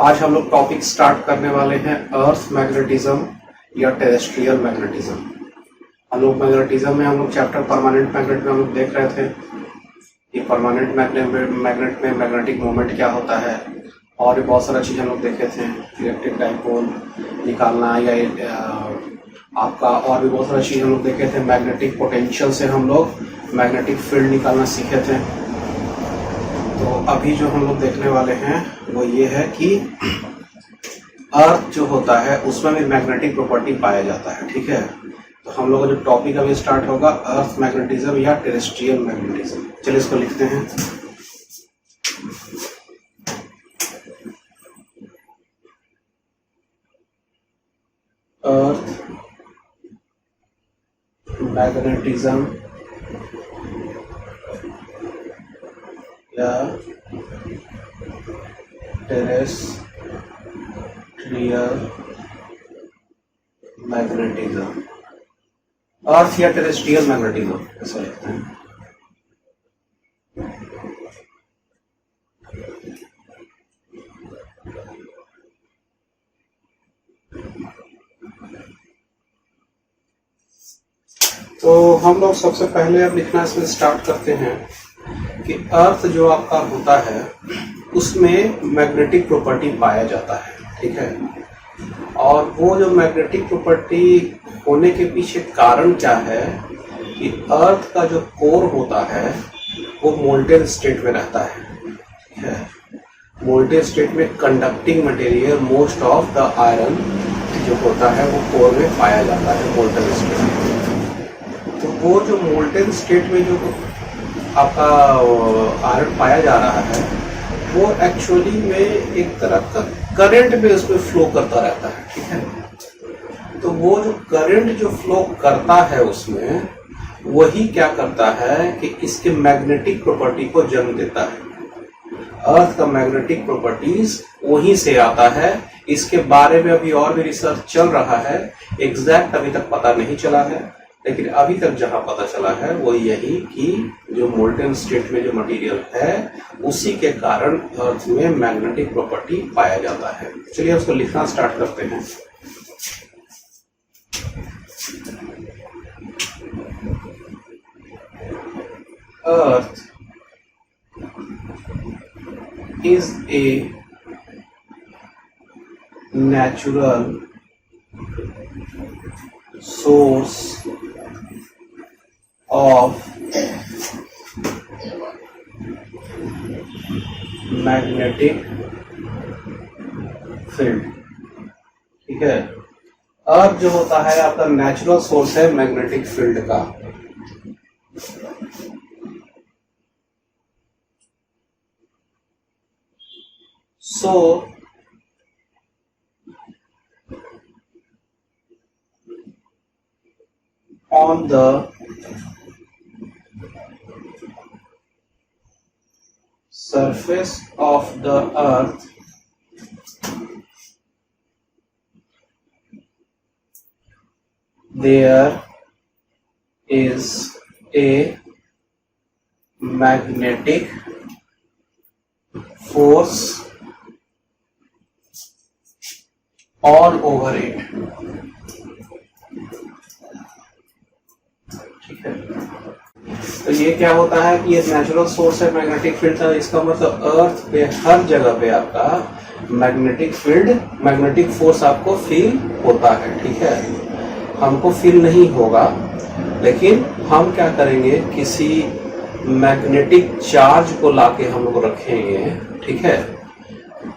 आज हम लोग टॉपिक स्टार्ट करने वाले हैं अर्थ मैग्नेटिज्म या टेरेस्ट्रियल मैग्नेटिज्म। हम लोग मैग्नेटिज्म में हम लोग चैप्टर परमानेंट मैग्नेट में हम लोग देख रहे थे कि परमानेंट मैग्नेट में मैग्नेटिक मोमेंट क्या होता है, और भी बहुत सारा चीज़ हम लोग देखे थे। इलेक्ट्रिक डाइपोल निकालना या आपका और भी बहुत सारा चीज़ हम लोग देखे थे। मैग्नेटिक पोटेंशियल से हम लोग मैग्नेटिक फील्ड निकालना सीखे थे। तो अभी जो हम लोग देखने वाले हैं वो ये है कि अर्थ जो होता है उसमें भी मैग्नेटिक प्रॉपर्टी पाया जाता है। ठीक है, तो हम लोग का जो टॉपिक अभी स्टार्ट होगा अर्थ मैग्नेटिज्म या टेरेस्ट्रियल मैग्नेटिज्म। चलिए इसको लिखते हैं। अर्थ मैग्नेटिज्म या टेरेस्ट्रियल मैग्नेटिज्म, अर्थ या टेरेस्ट्रियल मैग्नेटिज्म ऐसा लिखते हैं। तो हम लोग सबसे पहले अब लिखना इसमें स्टार्ट करते हैं कि अर्थ जो आपका होता है उसमें मैग्नेटिक प्रॉपर्टी पाया जाता है। ठीक है, और वो जो मैग्नेटिक प्रॉपर्टी होने के पीछे कारण क्या है कि अर्थ का जो कोर होता है वो मोल्टेन स्टेट में रहता है। ठीक है, मोल्टेन स्टेट में conducting material most of the iron जो होता है वो कोर में पाया जाता है मोल्टेन स्टेट में। तो वो जो मोल्टेन स्टेट में जो आपका आयरन पाया जा रहा है वो एक्चुअली में एक तरह का करंट में उसमें फ्लो करता रहता है। ठीक है, तो वो जो करंट जो फ्लो करता है उसमें वही क्या करता है कि इसके मैग्नेटिक प्रॉपर्टी को जन्म देता है। अर्थ का मैग्नेटिक प्रॉपर्टीज वहीं से आता है। इसके बारे में अभी और भी रिसर्च चल रहा है, एग्जैक्ट अभी तक पता नहीं चला है, लेकिन अभी तक जहां पता चला है वो यही कि जो मोल्टेन स्टेट में जो मटेरियल है उसी के कारण अर्थ में मैग्नेटिक प्रॉपर्टी पाया जाता है। चलिए उसको लिखना स्टार्ट करते हैं। Earth is a natural source of magnetic field। ठीक है, अर्थ जो होता है आपका नेचुरल सोर्स है मैग्नेटिक फील्ड का। सो on the surface of the earth there is a magnetic force all over it। ठीक है, तो ये क्या होता है कि ये नेचुरल सोर्स है मैग्नेटिक फील्ड का। इसका मतलब अर्थ पे हर जगह पे आपका मैग्नेटिक फील्ड, मैग्नेटिक फोर्स आपको फील होता है। ठीक है, हमको फील नहीं होगा, लेकिन हम क्या करेंगे, किसी मैग्नेटिक चार्ज को लाके हम लोग रखेंगे। ठीक है,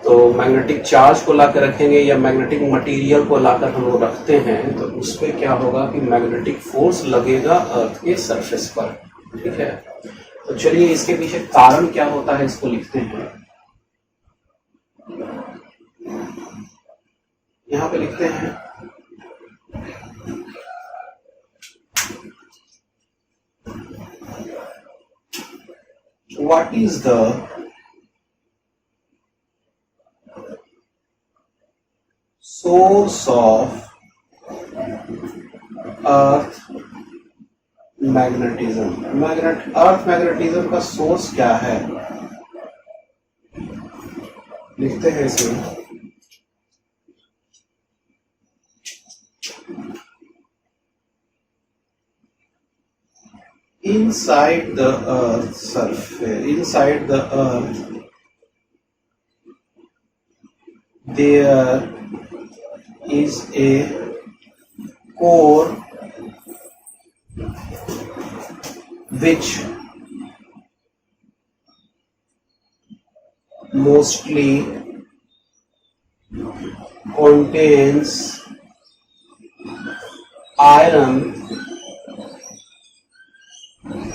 तो मैग्नेटिक चार्ज को लाकर रखेंगे या मैग्नेटिक मटेरियल को लाकर हम लोग रखते हैं तो उस पर क्या होगा कि मैग्नेटिक फोर्स लगेगा अर्थ के सरफेस पर। ठीक है, तो चलिए इसके पीछे कारण क्या होता है इसको लिखते हैं। यहां पे लिखते हैं what is the source of earth magnetism. Earth magnetism का सोर्स क्या है, लिखते हैं इसमें inside the earth surface, inside the earth there is a core which mostly contains iron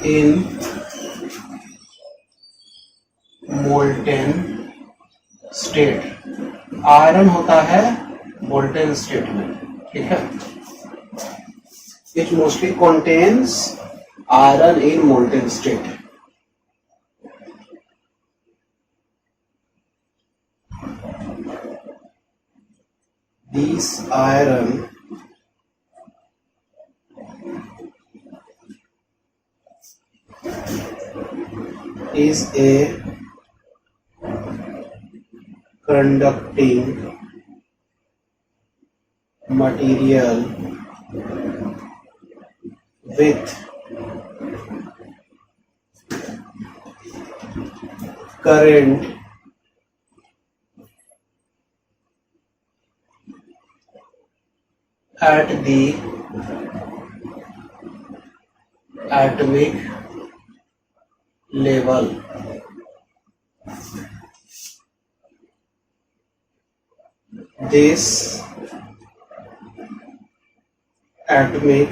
in molten state. Iron होता है मोल्टेन स्टेट में, ठीक है. It mostly contains iron in molten state. This iron is a conducting material with current at the atomic level. This atomic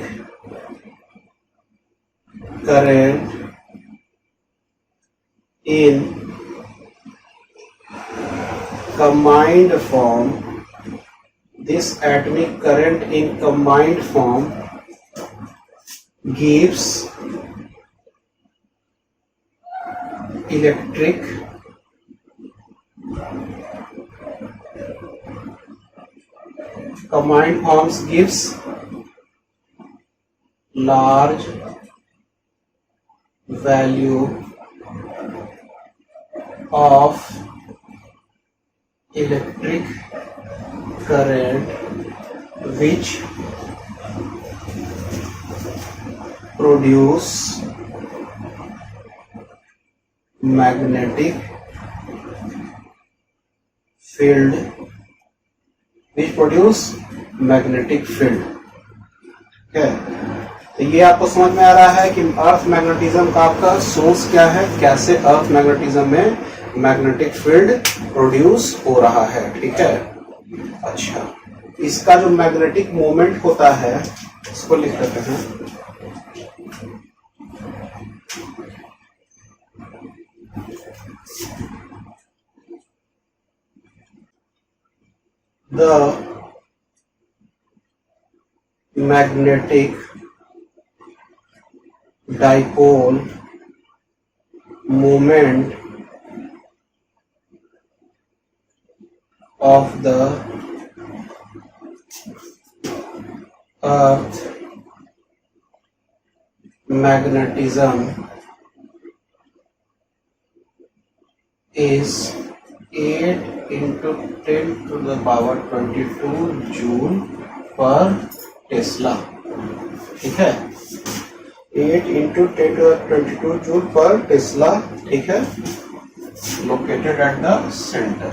current in combined form, this atomic current in combined form gives electric combined forms gives large value of electric current which produce magnetic field, है. तो ये आपको समझ में आ रहा है कि अर्थ magnetism का आपका सोर्स क्या है, कैसे अर्थ मैग्नेटिज्म में मैग्नेटिक फील्ड प्रोड्यूस हो रहा है, ठीक है. अच्छा, इसका जो मैग्नेटिक मोमेंट होता है इसको लिख देते हैं. The magnetic dipole moment of the earth magnetism is 8 into 10 to the power 22 joule पर टेस्ला, ठीक है. 8 into 10 to the 22 जूल पर टेस्ला, ठीक है. Located at the centre.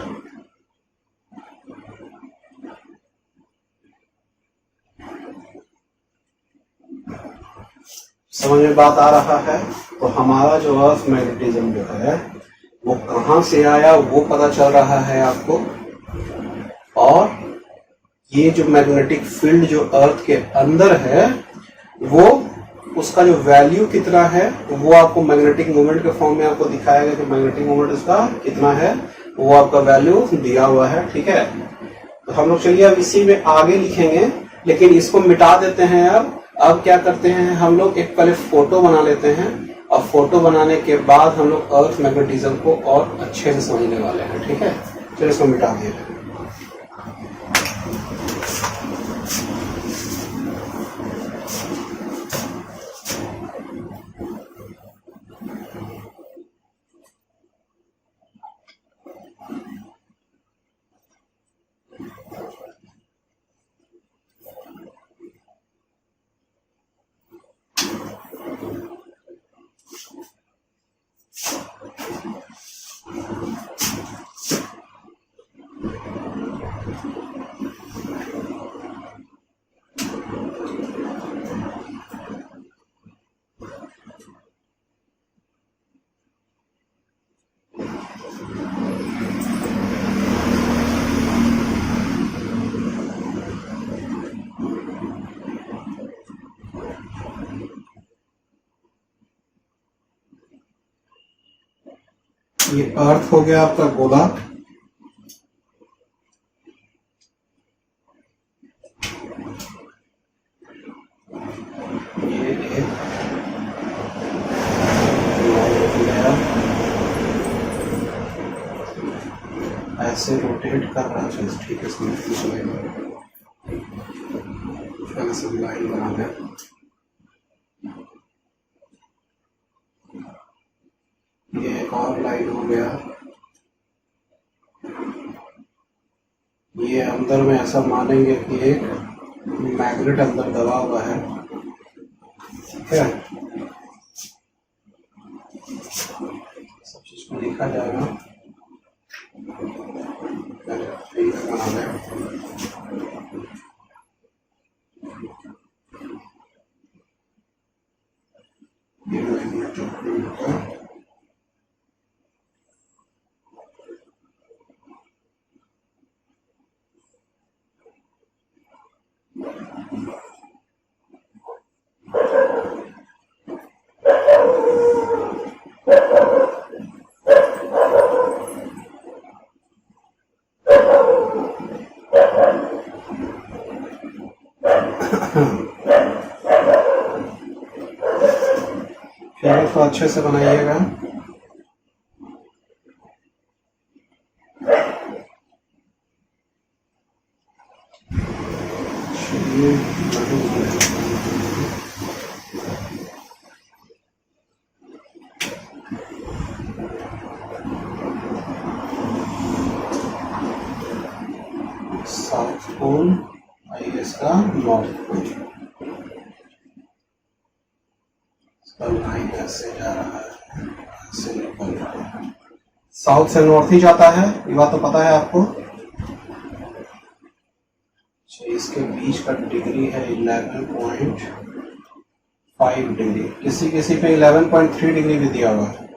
समझ में बात आ रहा है. तो हमारा जो अर्थ मैग्नेटिज्म जो है वो कहां से आया वो पता चल रहा है आपको, और ये जो मैग्नेटिक फील्ड जो अर्थ के अंदर है वो उसका जो वैल्यू कितना है वो आपको मैग्नेटिक मोमेंट के फॉर्म में आपको दिखाया गया कि मैग्नेटिक मोमेंट इसका कितना है, वो आपका वैल्यू दिया हुआ है, ठीक है. तो हम लोग चलिए अब इसी में आगे लिखेंगे, लेकिन इसको मिटा देते हैं. अब क्या करते हैं हम लोग, एक पहले फोटो बना लेते हैं, और फोटो बनाने के बाद हम लोग अर्थ मैग्नेटिज्म को और अच्छे से समझने वाले हैं, ठीक है. चलिए इसको मिटा दिए. ये अर्थ हो गया आपका गोला, ये एक ऐसे रोटेट कर रहा है, ठीक है, इसमें कुछ ऐसे लाइन बना दें। ये एक और लाइन हो गया, ये अंदर में ऐसा मानेंगे कि एक मैग्नेट अंदर दबा हुआ है, ठीक है। सब चीज को लिखा जाएगा, बना लें। ये मैग्नेट फिर तो अच्छे से बनाइएगा। साउथ पोल, आइए इसका नॉर्थ पोल, इसका लाइन ऐसे जा रहा है, ऐसे निकल रहा है, साउथ से नॉर्थ ही जाता है, ये बात तो पता है आपको। इसके बीच का डिग्री है 11.5 डिग्री, किसी किसी पे 11.3 डिग्री भी दिया हुआ है,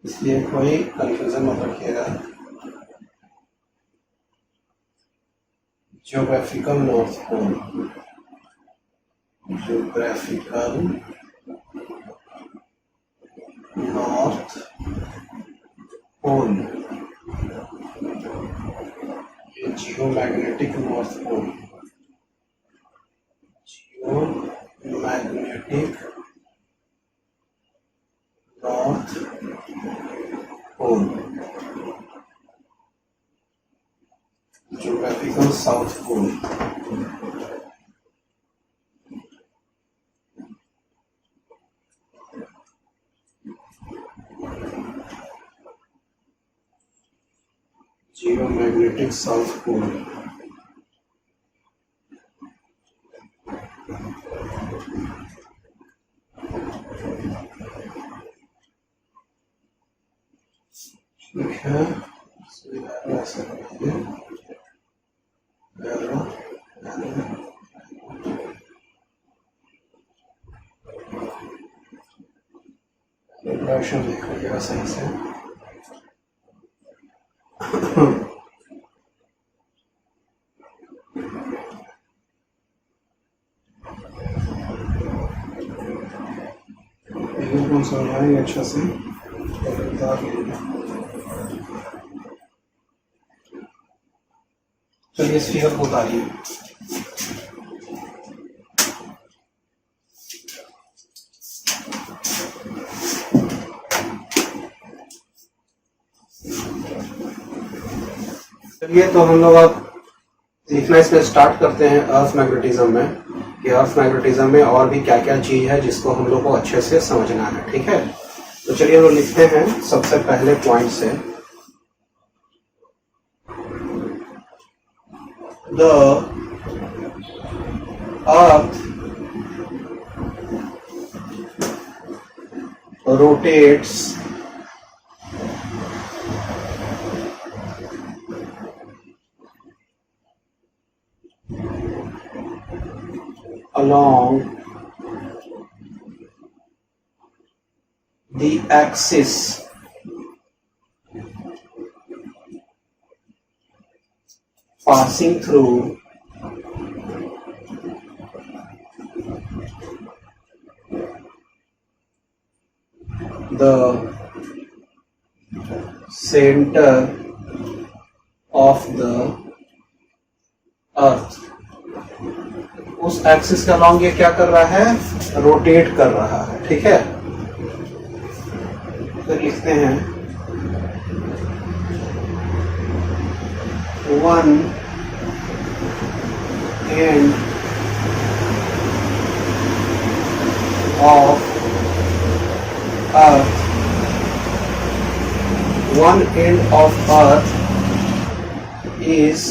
इसलिए कोई कंफ्यूजन मत रखिएगा। Geographical north pole, geographical north pole, ये geomagnetic north pole, geomagnetic north pole, geographical south pole. Geomagnetic south pole, ठीक है, ऐसा करेंगे। डेकोरेशन देख लीजिएगा सही से। कौन समझाएंगे अच्छा से, चलिए इस फिगर को उतारिए। चलिए तो हम लोग अब लिखना इसमें स्टार्ट करते हैं अर्थ मैग्नेटिज्म में, कि अर्थ मैग्नेटिज्म में और भी क्या क्या चीज है जिसको हम लोग को अच्छे से समझना है, ठीक है। तो चलिए हम लोग लिखते हैं सबसे पहले पॉइंट से, the earth rotates along the axis passing through the centre of the अर्थ। उस एक्सिस के अलॉन्ग ये क्या कर रहा है, रोटेट कर रहा है, ठीक है। तो लिखते हैं one end of earth, one end of earth is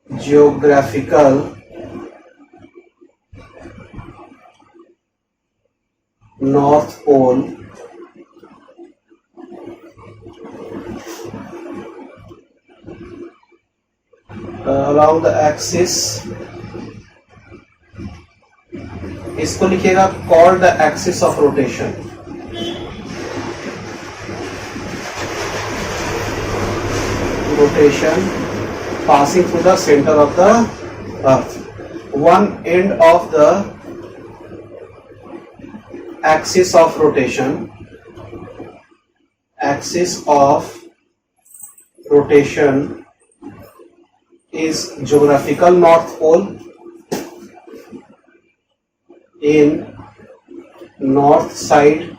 geographical north pole along the axis, इसको लिखिएगा called the axis of rotation। rotation passing through the center of the earth, one end of the axis of rotation, axis of rotation is geographical north pole in north side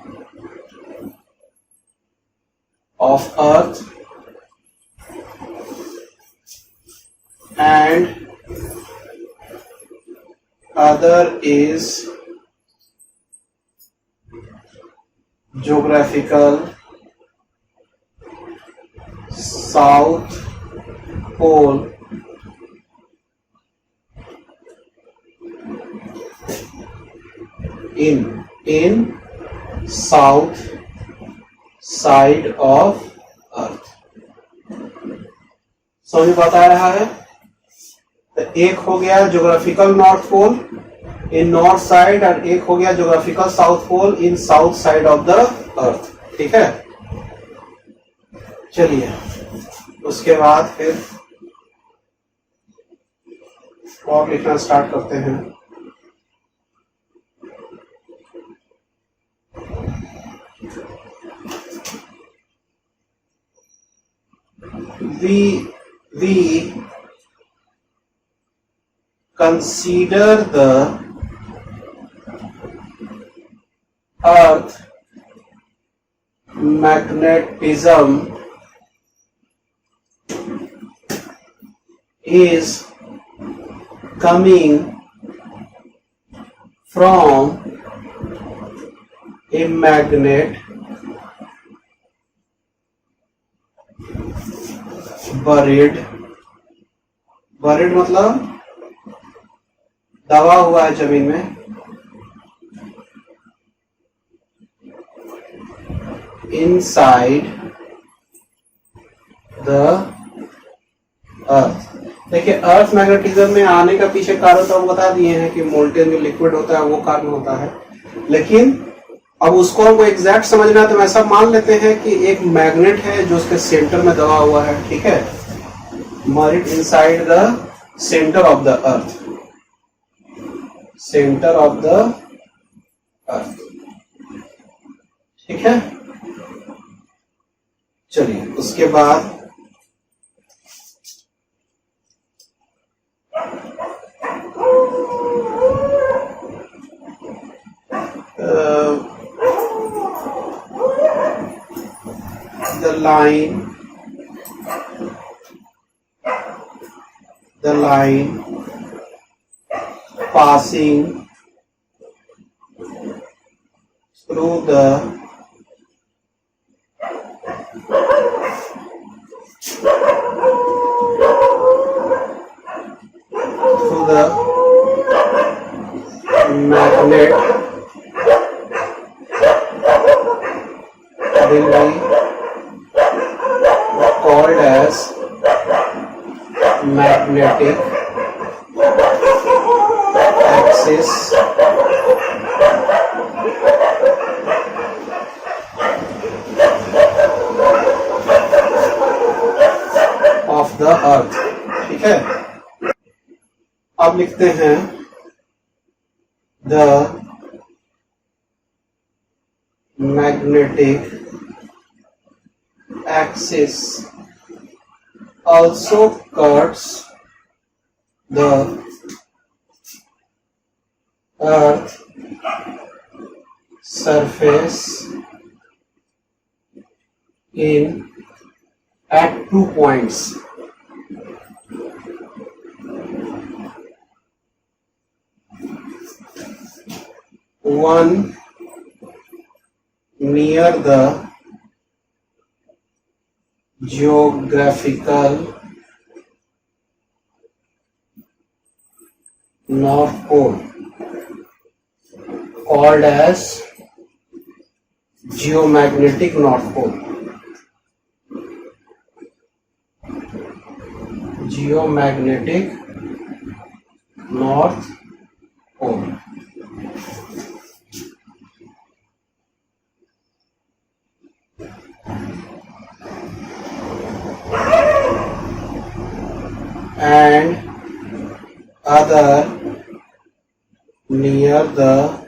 of earth, and other is geographical south pole in south side of earth। समझ बात आ रहा है। तो एक हो गया geographical north pole in north side और एक हो गया geographical south pole in south side of the earth, ठीक है। चलिए उसके बाद फिर और लिखना स्टार्ट करते हैं। we consider the earth magnetism is coming from a magnet buried मतलब दबा हुआ है जमीन में, इनसाइड द अर्थ। देखिए अर्थ मैग्नेटिज्म में आने का पीछे कारण तो हम बता दिए हैं कि मोल्टेन जो लिक्विड होता है वो कारण होता है, लेकिन अब उसको हमको एग्जैक्ट समझना है तो ऐसा मान लेते हैं कि एक मैग्नेट है जो उसके सेंटर में दबा हुआ है, ठीक है, buried inside the centre of the earth, centre of the earth, ठीक है। चलिए उसके बाद the line passing through the magnet will be called as magnetic axis of the earth, ठीक है। अब लिखते हैं the magnetic axis also cuts the earth surface at 2 points. One near the geographical North Pole, called as geomagnetic North Pole. Geomagnetic North Pole. And other near the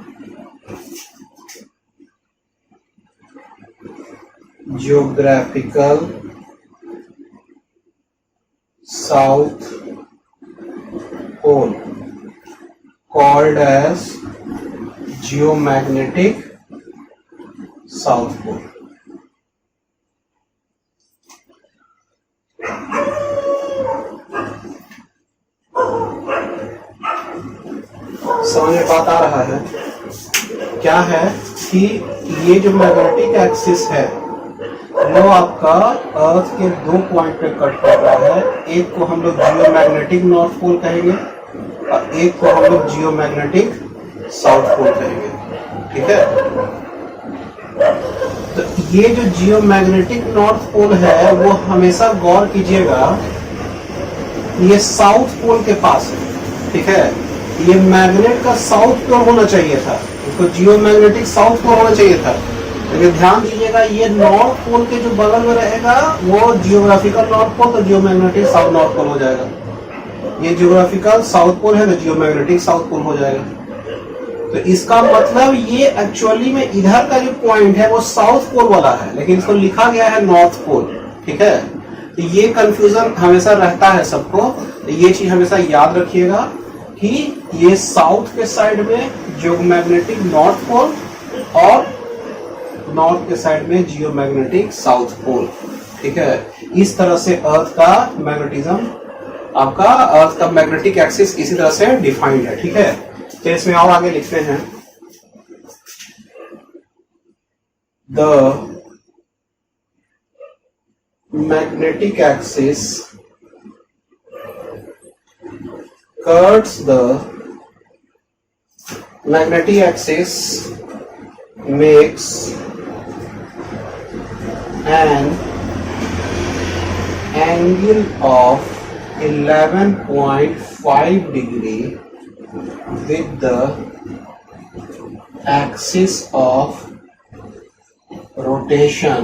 geographical South Pole, called as geomagnetic South Pole. समझ में बात आ रहा है? क्या है कि ये जो मैग्नेटिक एक्सिस है वो आपका अर्थ के 2 पॉइंट पे कट कर रहा है। एक को हम लोग जियोमैग्नेटिक नॉर्थ पोल कहेंगे और एक को हम लोग जियोमैग्नेटिक साउथ पोल कहेंगे। ठीक है, तो ये जो जियोमैग्नेटिक नॉर्थ पोल है वो हमेशा गौर कीजिएगा ये साउथ पोल के पास है। ठीक है, ये मैग्नेट का साउथ पोल होना चाहिए था, इसको जियोमैग्नेटिक साउथ पोल होना चाहिए था, लेकिन ध्यान दीजिएगा ये नॉर्थ पोल के जो बगल में रहेगा वो जियोग्राफिकल नॉर्थ पोल, तो जियोमैग्नेटिक साउथ नॉर्थ पोल हो जाएगा। ये जियोग्राफिकल साउथ पोल है तो जियोमैग्नेटिक साउथ पोल हो जाएगा। तो इसका मतलब ये एक्चुअली में इधर का जो पॉइंट है वो साउथ पोल वाला है, लेकिन इसको लिखा गया है नॉर्थ पोल। ठीक है, तो ये कंफ्यूजन हमेशा रहता है सबको, तो ये चीज हमेशा याद रखिएगा कि ये साउथ के साइड में जियोमैग्नेटिक नॉर्थ पोल और नॉर्थ के साइड में जियोमैग्नेटिक साउथ पोल। ठीक है, इस तरह से अर्थ का मैग्नेटिज्म, आपका अर्थ का मैग्नेटिक एक्सिस इसी तरह से डिफाइंड है। ठीक है, तो इसमें और आगे लिखते हैं the magnetic axis cuts the magnetic axis makes an angle of 11.5 degree with the axis of rotation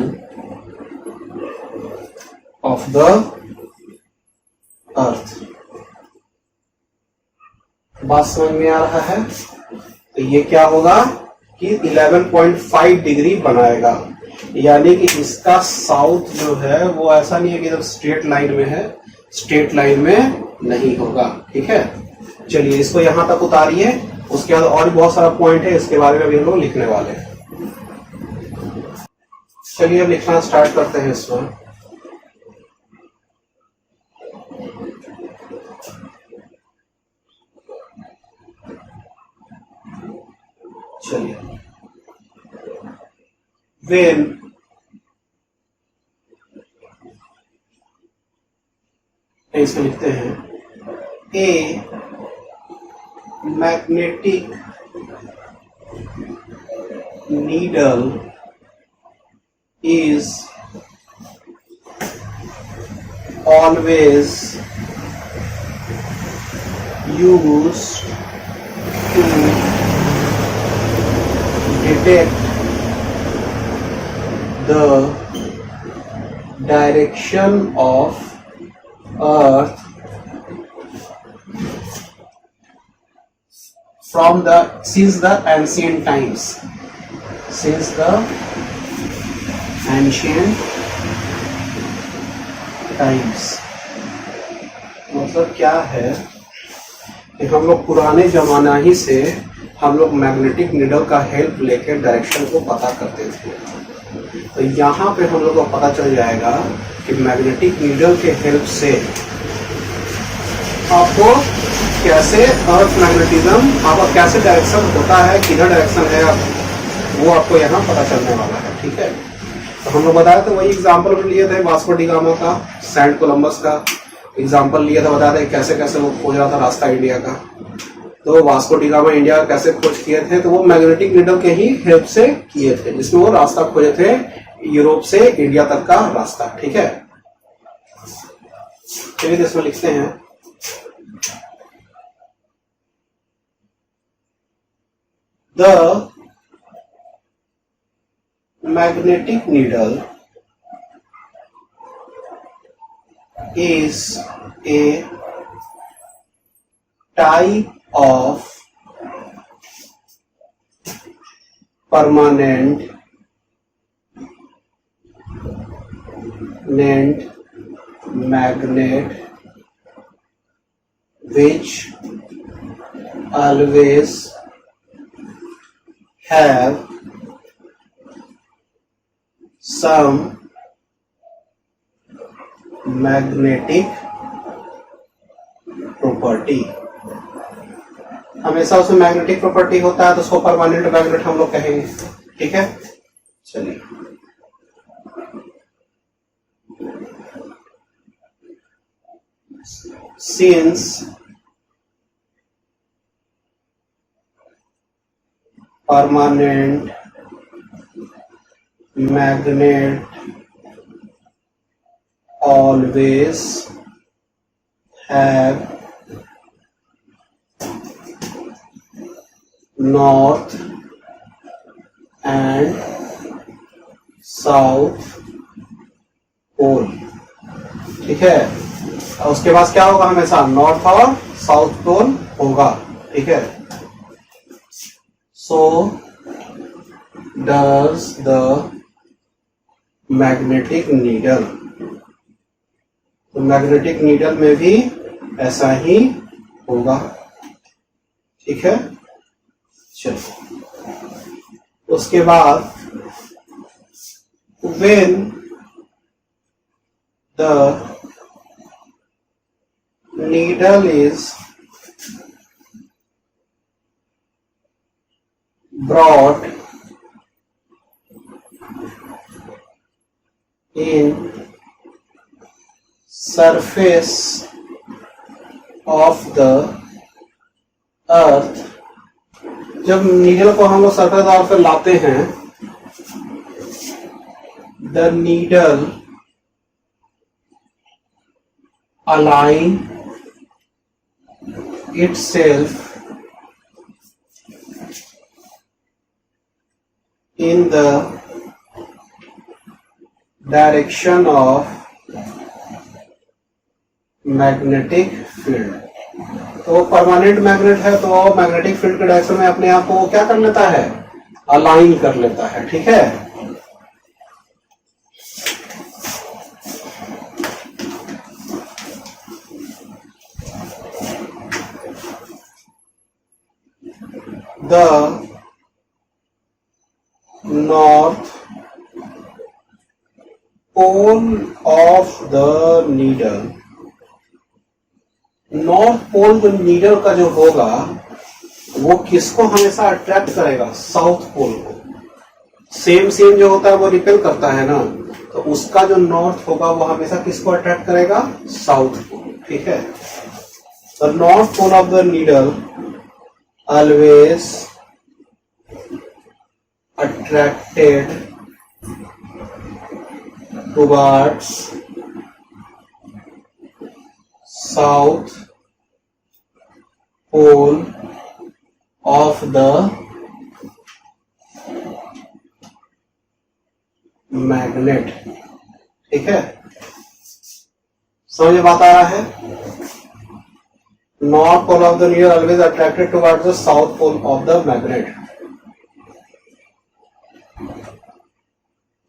of the earth। बात समझ में आ रहा है? तो ये क्या होगा कि 11.5 डिग्री बनाएगा, यानी कि इसका साउथ जो है वो ऐसा नहीं है कि एकदम स्ट्रेट लाइन में है, स्ट्रेट लाइन में नहीं होगा। ठीक है, चलिए इसको यहां तक उतारिए, उसके बाद और भी बहुत सारा पॉइंट है, इसके बारे में भी हम लोग लिखने वाले हैं। चलिए अब लिखना स्टार्ट करते हैं इसमें। चलिए, when इसमें लिखते हैं a magnetic needle is always used to detect the direction of earth from the since the ancient times। since the ancient times। मतलब क्या है कि हम लोग पुराने जमाना ही से हम लोग मैग्नेटिक नीडल का हेल्प लेकर डायरेक्शन को पता करते थे। तो यहाँ पे हम लोग को पता चल जाएगा कि मैग्नेटिक नीडल के हेल्प से आपको कैसे अर्थ मैग्नेटिज्म आपका कैसे डायरेक्शन होता है, किधर डायरेक्शन है, वो आपको यहाँ पता चलने वाला है। ठीक है, तो हम लोग बताया तो वही एग्जाम्पल भी लिए थे वास्को डी गामा का, सेंट कोलंबस का एग्जाम्पल लिया था, बताया था कैसे कैसे वो खोज रहा था रास्ता इंडिया का। तो वास्को डी गामा इंडिया कैसे खोज किए थे, तो वो मैग्नेटिक नीडल के ही हेल्प से किए थे, जिसमें वो रास्ता खोजे थे यूरोप से इंडिया तक का रास्ता। ठीक है, चलिए इसमें लिखते हैं the magnetic needle is a type of permanent magnet which always have some magnetic property। हमेशा उसमें मैग्नेटिक प्रॉपर्टी होता है तो उसको परमानेंट मैग्नेट हम लोग कहेंगे। ठीक है, चलिए since permanent magnet always have north and south pole। ठीक है, और उसके बाद क्या होगा, हमेशा नॉर्थ और साउथ पोल होगा। ठीक है, so does the magnetic needle. तो मैग्नेटिक नीडल में भी ऐसा ही होगा। ठीक है, चलो उसके बाद when the needle is brought in surface of the earth। जब नीडल को हम लोग सरफेस ऑफ पे लाते हैं, the needle align itself in the direction of magnetic field. तो वो परमानेंट मैग्नेट है तो मैग्नेटिक फील्ड के डायरेक्शन में अपने आप को क्या कर लेता है, अलाइन कर लेता है। ठीक है, the north pole of the needle. North pole जो नीडल का जो होगा वो किसको हमेशा अट्रैक्ट करेगा, साउथ पोल को। सेम जो होता है वो रिपेल करता है ना, तो उसका जो नॉर्थ होगा वो हमेशा किसको अट्रैक्ट करेगा, साउथ पोल। ठीक है, the north pole of the needle always attracted towards south pole of the magnet. ठीक है, समझ में बात आ रहा है। North pole of the needle always attracted towards the south pole of the magnet.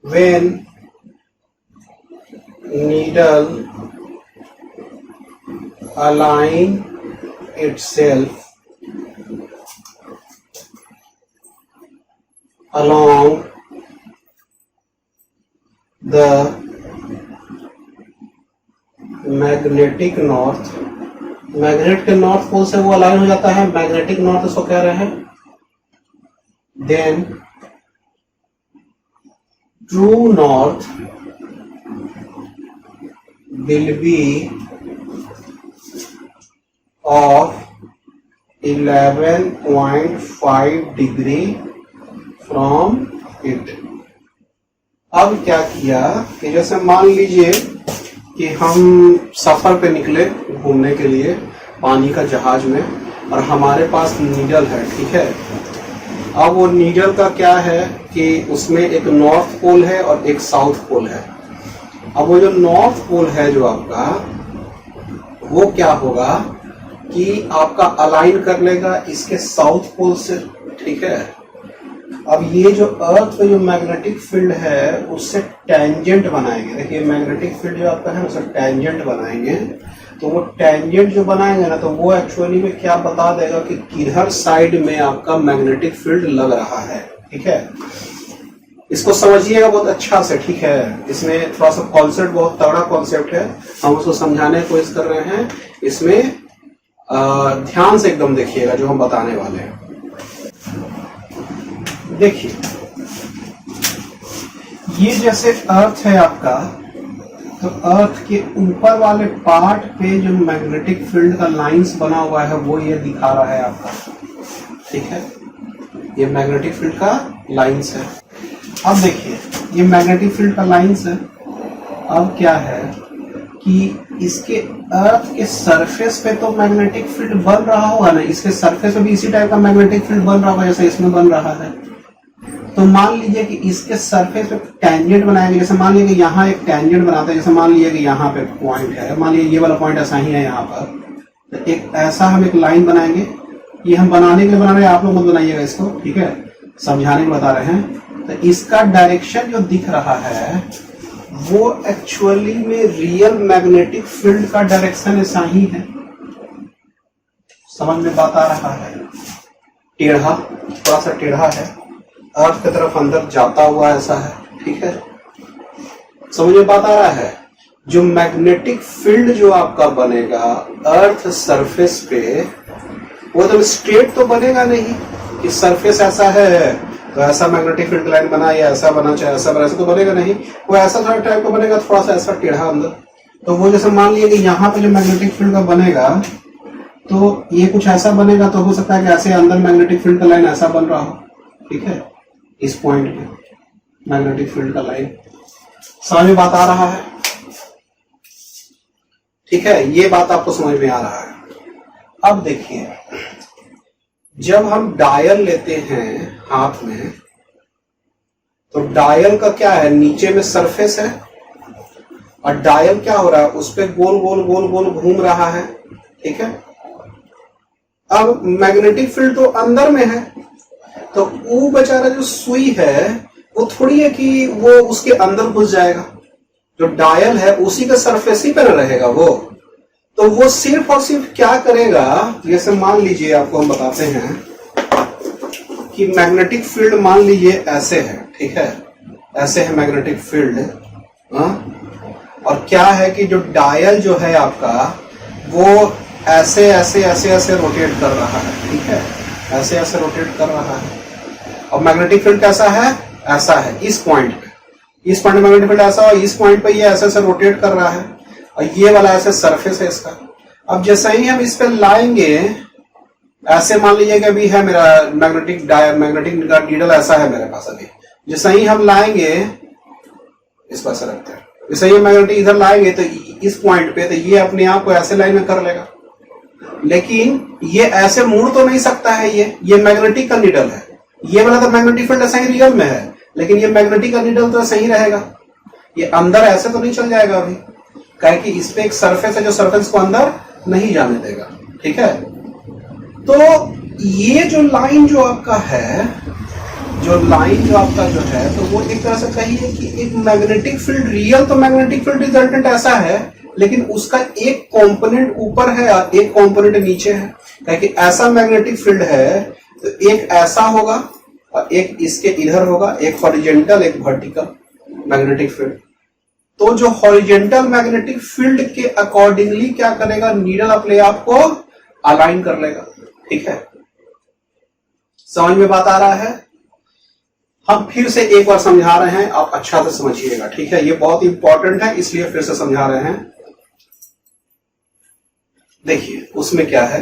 when needle align itself along the magnetic north, magnet के north pole से वो अलाइन हो जाता है, मैग्नेटिक नॉर्थ इसको कह रहे हैं, then true north will be off 11.5 degree from it. अब क्या किया कि जैसे मान लीजिए कि हम सफर पे निकले घूमने के लिए पानी का जहाज में, और हमारे पास नीडल है, ठीक है। अब वो नीडल का क्या है कि उसमें एक नॉर्थ पोल है और एक साउथ पोल है। अब वो जो नॉर्थ पोल है जो आपका, वो क्या होगा कि आपका अलाइन कर लेगा इसके साउथ पोल से, ठीक है। अब ये जो अर्थ पे जो मैग्नेटिक फील्ड है उससे टैंजेंट बनाएंगे। देखिए मैग्नेटिक फील्ड जो आपका है उससे टैंजेंट बनाएंगे, तो वो टैंजेंट जो बनाएंगे ना, तो वो एक्चुअली में क्या बता देगा कि किधर साइड में आपका मैग्नेटिक फील्ड लग रहा है, ठीक है। इसको समझिएगा बहुत अच्छा से, ठीक है। इसमें थोड़ा सा कॉन्सेप्ट, बहुत तगड़ा कॉन्सेप्ट है, हम उसको समझाने की कोशिश कर रहे हैं। इसमें ध्यान से एकदम देखिएगा जो हम बताने वाले हैं। देखिए ये जैसे अर्थ है आपका, तो अर्थ के ऊपर वाले पार्ट पे जो मैग्नेटिक फील्ड का लाइंस बना हुआ है वो ये दिखा रहा है आपका, ठीक है। ये मैग्नेटिक फील्ड का लाइंस है। अब देखिए ये मैग्नेटिक फील्ड का लाइंस है। अब क्या है कि इसके अर्थ के सरफेस पे तो मैग्नेटिक फील्ड बन रहा होगा ना, इसके सरफेस पे भी इसी टाइप का मैग्नेटिक फील्ड बन रहा होगा जैसे इसमें बन रहा है। तो मान लीजिए कि इसके सरफेस पे टैंजेंट बनाएंगे, जैसे मान लीजिए कि यहाँ एक टैंजेंट बनाते हैं, जैसे मान लीजिए कि यहाँ पे पॉइंट है, मान लीजिए ये वाला पॉइंट ऐसा ही है यहाँ पर, तो एक ऐसा हम एक लाइन बनाएंगे। ये हम बनाने के लिए बना रहे हैं, आप लोग मत बनाइएगा इसको, ठीक है, समझाने के बता रहे हैं। तो इसका डायरेक्शन जो दिख रहा है वो एक्चुअली में रियल मैग्नेटिक फील्ड का डायरेक्शन ऐसा ही है। समझ में बात आ रहा है? टेढ़ा, थोड़ा सा टेढ़ा है, अर्थ की तरफ अंदर जाता हुआ ऐसा है, ठीक है। समझ में बात आ रहा है? जो मैग्नेटिक फील्ड जो आपका बनेगा अर्थ सरफेस पे, वो तो स्ट्रेट तो बनेगा नहीं कि सरफेस ऐसा है तो ऐसा मैग्नेटिक फील्ड लाइन बना, या ऐसा बना, चाहे ऐसा बना, ऐसा तो बनेगा नहीं। वो ऐसा थोड़ा टाइप का बनेगा, थोड़ा सा ऐसा टेढ़ा अंदर। तो वो जैसे मान लीजिए कि यहाँ पे जो मैग्नेटिक फील्ड का बनेगा तो ये कुछ ऐसा बनेगा, तो हो सकता है कि ऐसे अंदर मैग्नेटिक फील्ड का लाइन ऐसा बन रहा हो, ठीक है। इस पॉइंट पे मैग्नेटिक फील्ड का लाइन, समझ में बात आ रहा है? ठीक है, ये बात आपको समझ में आ रहा है। अब देखिए जब हम डायल लेते हैं हाथ में, तो डायल का क्या है, नीचे में सरफेस है और डायल क्या हो रहा है, उस पे गोल गोल गोल गोल घूम रहा है, ठीक है। अब मैग्नेटिक फील्ड तो अंदर में है, तो वो बेचारा जो सुई है वो थोड़ी है कि वो उसके अंदर घुस जाएगा। जो डायल है उसी के सरफेस ही पर रहेगा वो, तो वो सिर्फ और सिर्फ क्या करेगा, जैसे मान लीजिए आपको हम बताते हैं कि मैग्नेटिक फील्ड मान लीजिए ऐसे है, ठीक है, ऐसे है मैग्नेटिक फील्ड, और क्या है कि जो डायल जो है आपका वो ऐसे ऐसे ऐसे ऐसे रोटेट कर रहा है, ठीक है, ऐसे ऐसे रोटेट कर रहा है। और मैग्नेटिक फील्ड कैसा है, ऐसा है, इस पॉइंट पे, इस पॉइंट मैग्नेटिक फील्ड ऐसा है, इस पॉइंट पे ये ऐसे ऐसे रोटेट कर रहा है, और ये वाला ऐसे सरफेस है इसका। अब जैसे ही हम इस पे लाएंगे, ऐसे मान लीजिए कि अभी है मेरा मैग्नेटिक का नीडल ऐसा है मेरे पास, अभी जैसे ही हम लाएंगे, इसको ऐसा रखते हैं, जैसे ही मैग्नेटिक इधर लाएंगे तो इस पॉइंट पे, तो ये अपने आप को ऐसे लाइन में कर लेगा। लेकिन ये ऐसे मुड़ तो नहीं सकता है, ये मैग्नेटिक का नीडल है, ये वाला तो मैग्नेटिक फील्ड ऐसा ही रियल में है, लेकिन ये मैग्नेटिक का नीडल तो सही रहेगा, ये अंदर ऐसे तो नहीं चल जाएगा अभी, क्या कि इस पे एक सरफेस है जो सरफेस को अंदर नहीं जाने देगा, ठीक है। तो ये जो लाइन जो आपका है जो लाइन जो आपका जो है, तो वो एक तरह से कहिए कि एक मैग्नेटिक फील्ड, रियल तो मैग्नेटिक फील्ड रिजल्टेंट ऐसा है, लेकिन उसका एक कंपोनेंट ऊपर है और एक कंपोनेंट नीचे है। क्योंकि ऐसा मैग्नेटिक फील्ड है तो एक ऐसा होगा और एक इसके इधर होगा, एक हॉरिजॉन्टल एक वर्टिकल मैग्नेटिक फील्ड। तो जो हॉरिजॉन्टल मैग्नेटिक फील्ड के अकॉर्डिंगली क्या करेगा, नीडल अपने आप को अलाइन कर लेगा। ठीक है, समझ में बात आ रहा है? हम फिर से एक बार समझा रहे हैं, आप अच्छा से समझिएगा। ठीक है, ये बहुत इंपॉर्टेंट है, इसलिए फिर से समझा रहे हैं। देखिए उसमें क्या है,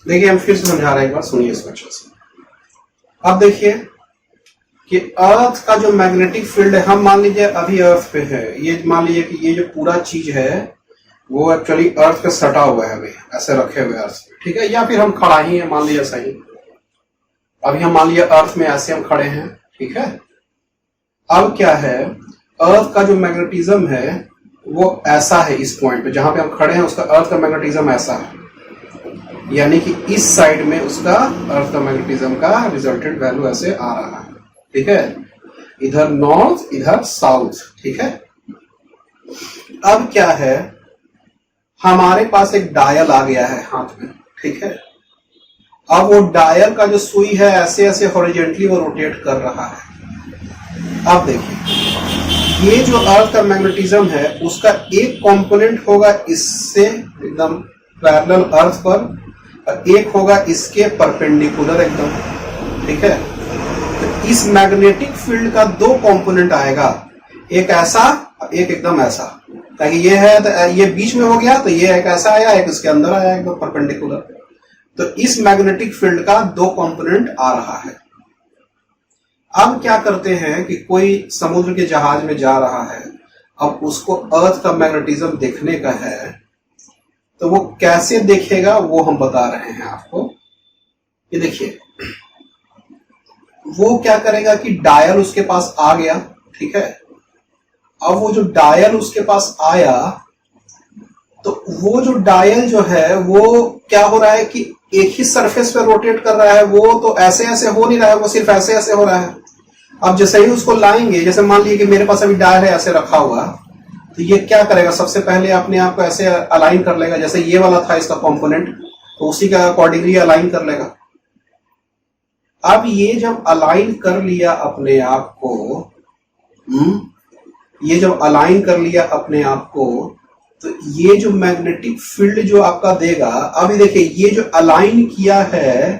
देखिए हम फिर से समझा रहे हैं, एक बार सुनिए इसको अच्छे से। अब देखिए कि अर्थ का जो मैग्नेटिक फील्ड है, हम मान लीजिए अभी अर्थ पे है, ये मान लीजिए कि ये जो पूरा चीज है वो एक्चुअली अर्थ पे सटा हुआ है, अभी ऐसे रखे हुए अर्थ पे। ठीक है, या फिर हम खड़ा ही है, मान लीजिए सही, अभी हम मान लीजिए अर्थ में ऐसे हम खड़े हैं। ठीक है, अब क्या है, अर्थ का जो मैग्नेटिज्म है वो ऐसा है, इस पॉइंट पे जहां पे हम खड़े हैं उसका अर्थ का मैग्नेटिज्म ऐसा है, यानी कि इस साइड में उसका अर्थ का मैग्नेटिज्म का रिजल्टेंट वैल्यू ऐसे आ रहा है। ठीक है, इधर नॉर्थ इधर साउथ। ठीक है, अब क्या है, हमारे पास एक डायल आ गया है हाथ में। ठीक है, अब वो डायल का जो सुई है ऐसे ऐसे हॉरिजॉन्टली वो रोटेट कर रहा है। अब देखिए ये जो अर्थ का मैग्नेटिज्म है उसका एक कंपोनेंट होगा इससे एकदम पैरेलल अर्थ पर और एक होगा इसके परपेंडिकुलर एकदम। ठीक है, तो इस मैग्नेटिक फील्ड का दो कंपोनेंट आएगा, एक ऐसा एक एकदम ऐसा। ताकि ये है तो ये बीच में हो गया, तो ये एक ऐसा आया, एक इसके अंदर आया एकदम परपेंडिकुलर। तो इस मैग्नेटिक फील्ड का दो कंपोनेंट आ रहा है। अब क्या करते हैं कि कोई समुद्र के जहाज में जा रहा है, अब उसको अर्थ का मैग्नेटिज्म देखने का है, तो वो कैसे देखेगा वो हम बता रहे हैं आपको। ये देखिए वो क्या करेगा कि डायल उसके पास आ गया। ठीक है, अब वो जो डायल उसके पास आया, तो वो जो डायल जो है वो क्या हो रहा है कि एक ही सरफेस पे रोटेट कर रहा है, वो तो ऐसे ऐसे हो नहीं रहा है, वो सिर्फ ऐसे ऐसे हो रहा है। अब जैसे ही उसको लाएंगे, जैसे मान लीजिए कि मेरे पास अभी डायल है ऐसे रखा हुआ, तो ये क्या करेगा, सबसे पहले अपने आप को ऐसे अलाइन कर लेगा, जैसे ये वाला था इसका कंपोनेंट, तो उसी का अकॉर्डिंगली अलाइन कर लेगा। अब ये जब अलाइन कर लिया अपने आप को, ये जब अलाइन कर लिया अपने आप को, तो ये जो मैग्नेटिक फील्ड जो आपका देगा, अभी देखिए ये जो अलाइन किया है,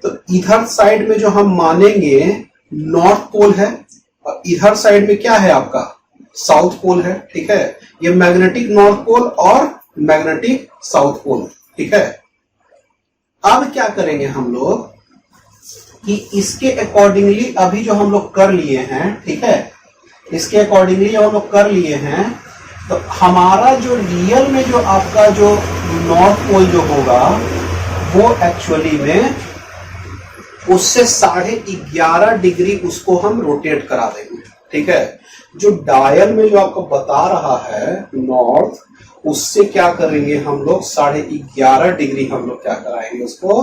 तो इधर साइड में जो हम मानेंगे नॉर्थ पोल है और इधर साइड में क्या है आपका साउथ पोल है। ठीक है, ये मैग्नेटिक नॉर्थ पोल और मैग्नेटिक साउथ पोल। ठीक है, अब क्या करेंगे हम लोग कि इसके अकॉर्डिंगली अभी जो हम लोग कर लिए हैं, ठीक है, इसके अकॉर्डिंगली जो हम लोग कर लिए हैं, तो हमारा जो रियल में जो आपका जो नॉर्थ पोल जो होगा वो एक्चुअली में उससे 11.5 डिग्री उसको हम रोटेट करा देंगे। ठीक है, जो डायल में जो आपको बता रहा है नॉर्थ, उससे क्या करेंगे हम लोग 11.5 डिग्री हम लोग क्या कराएंगे, उसको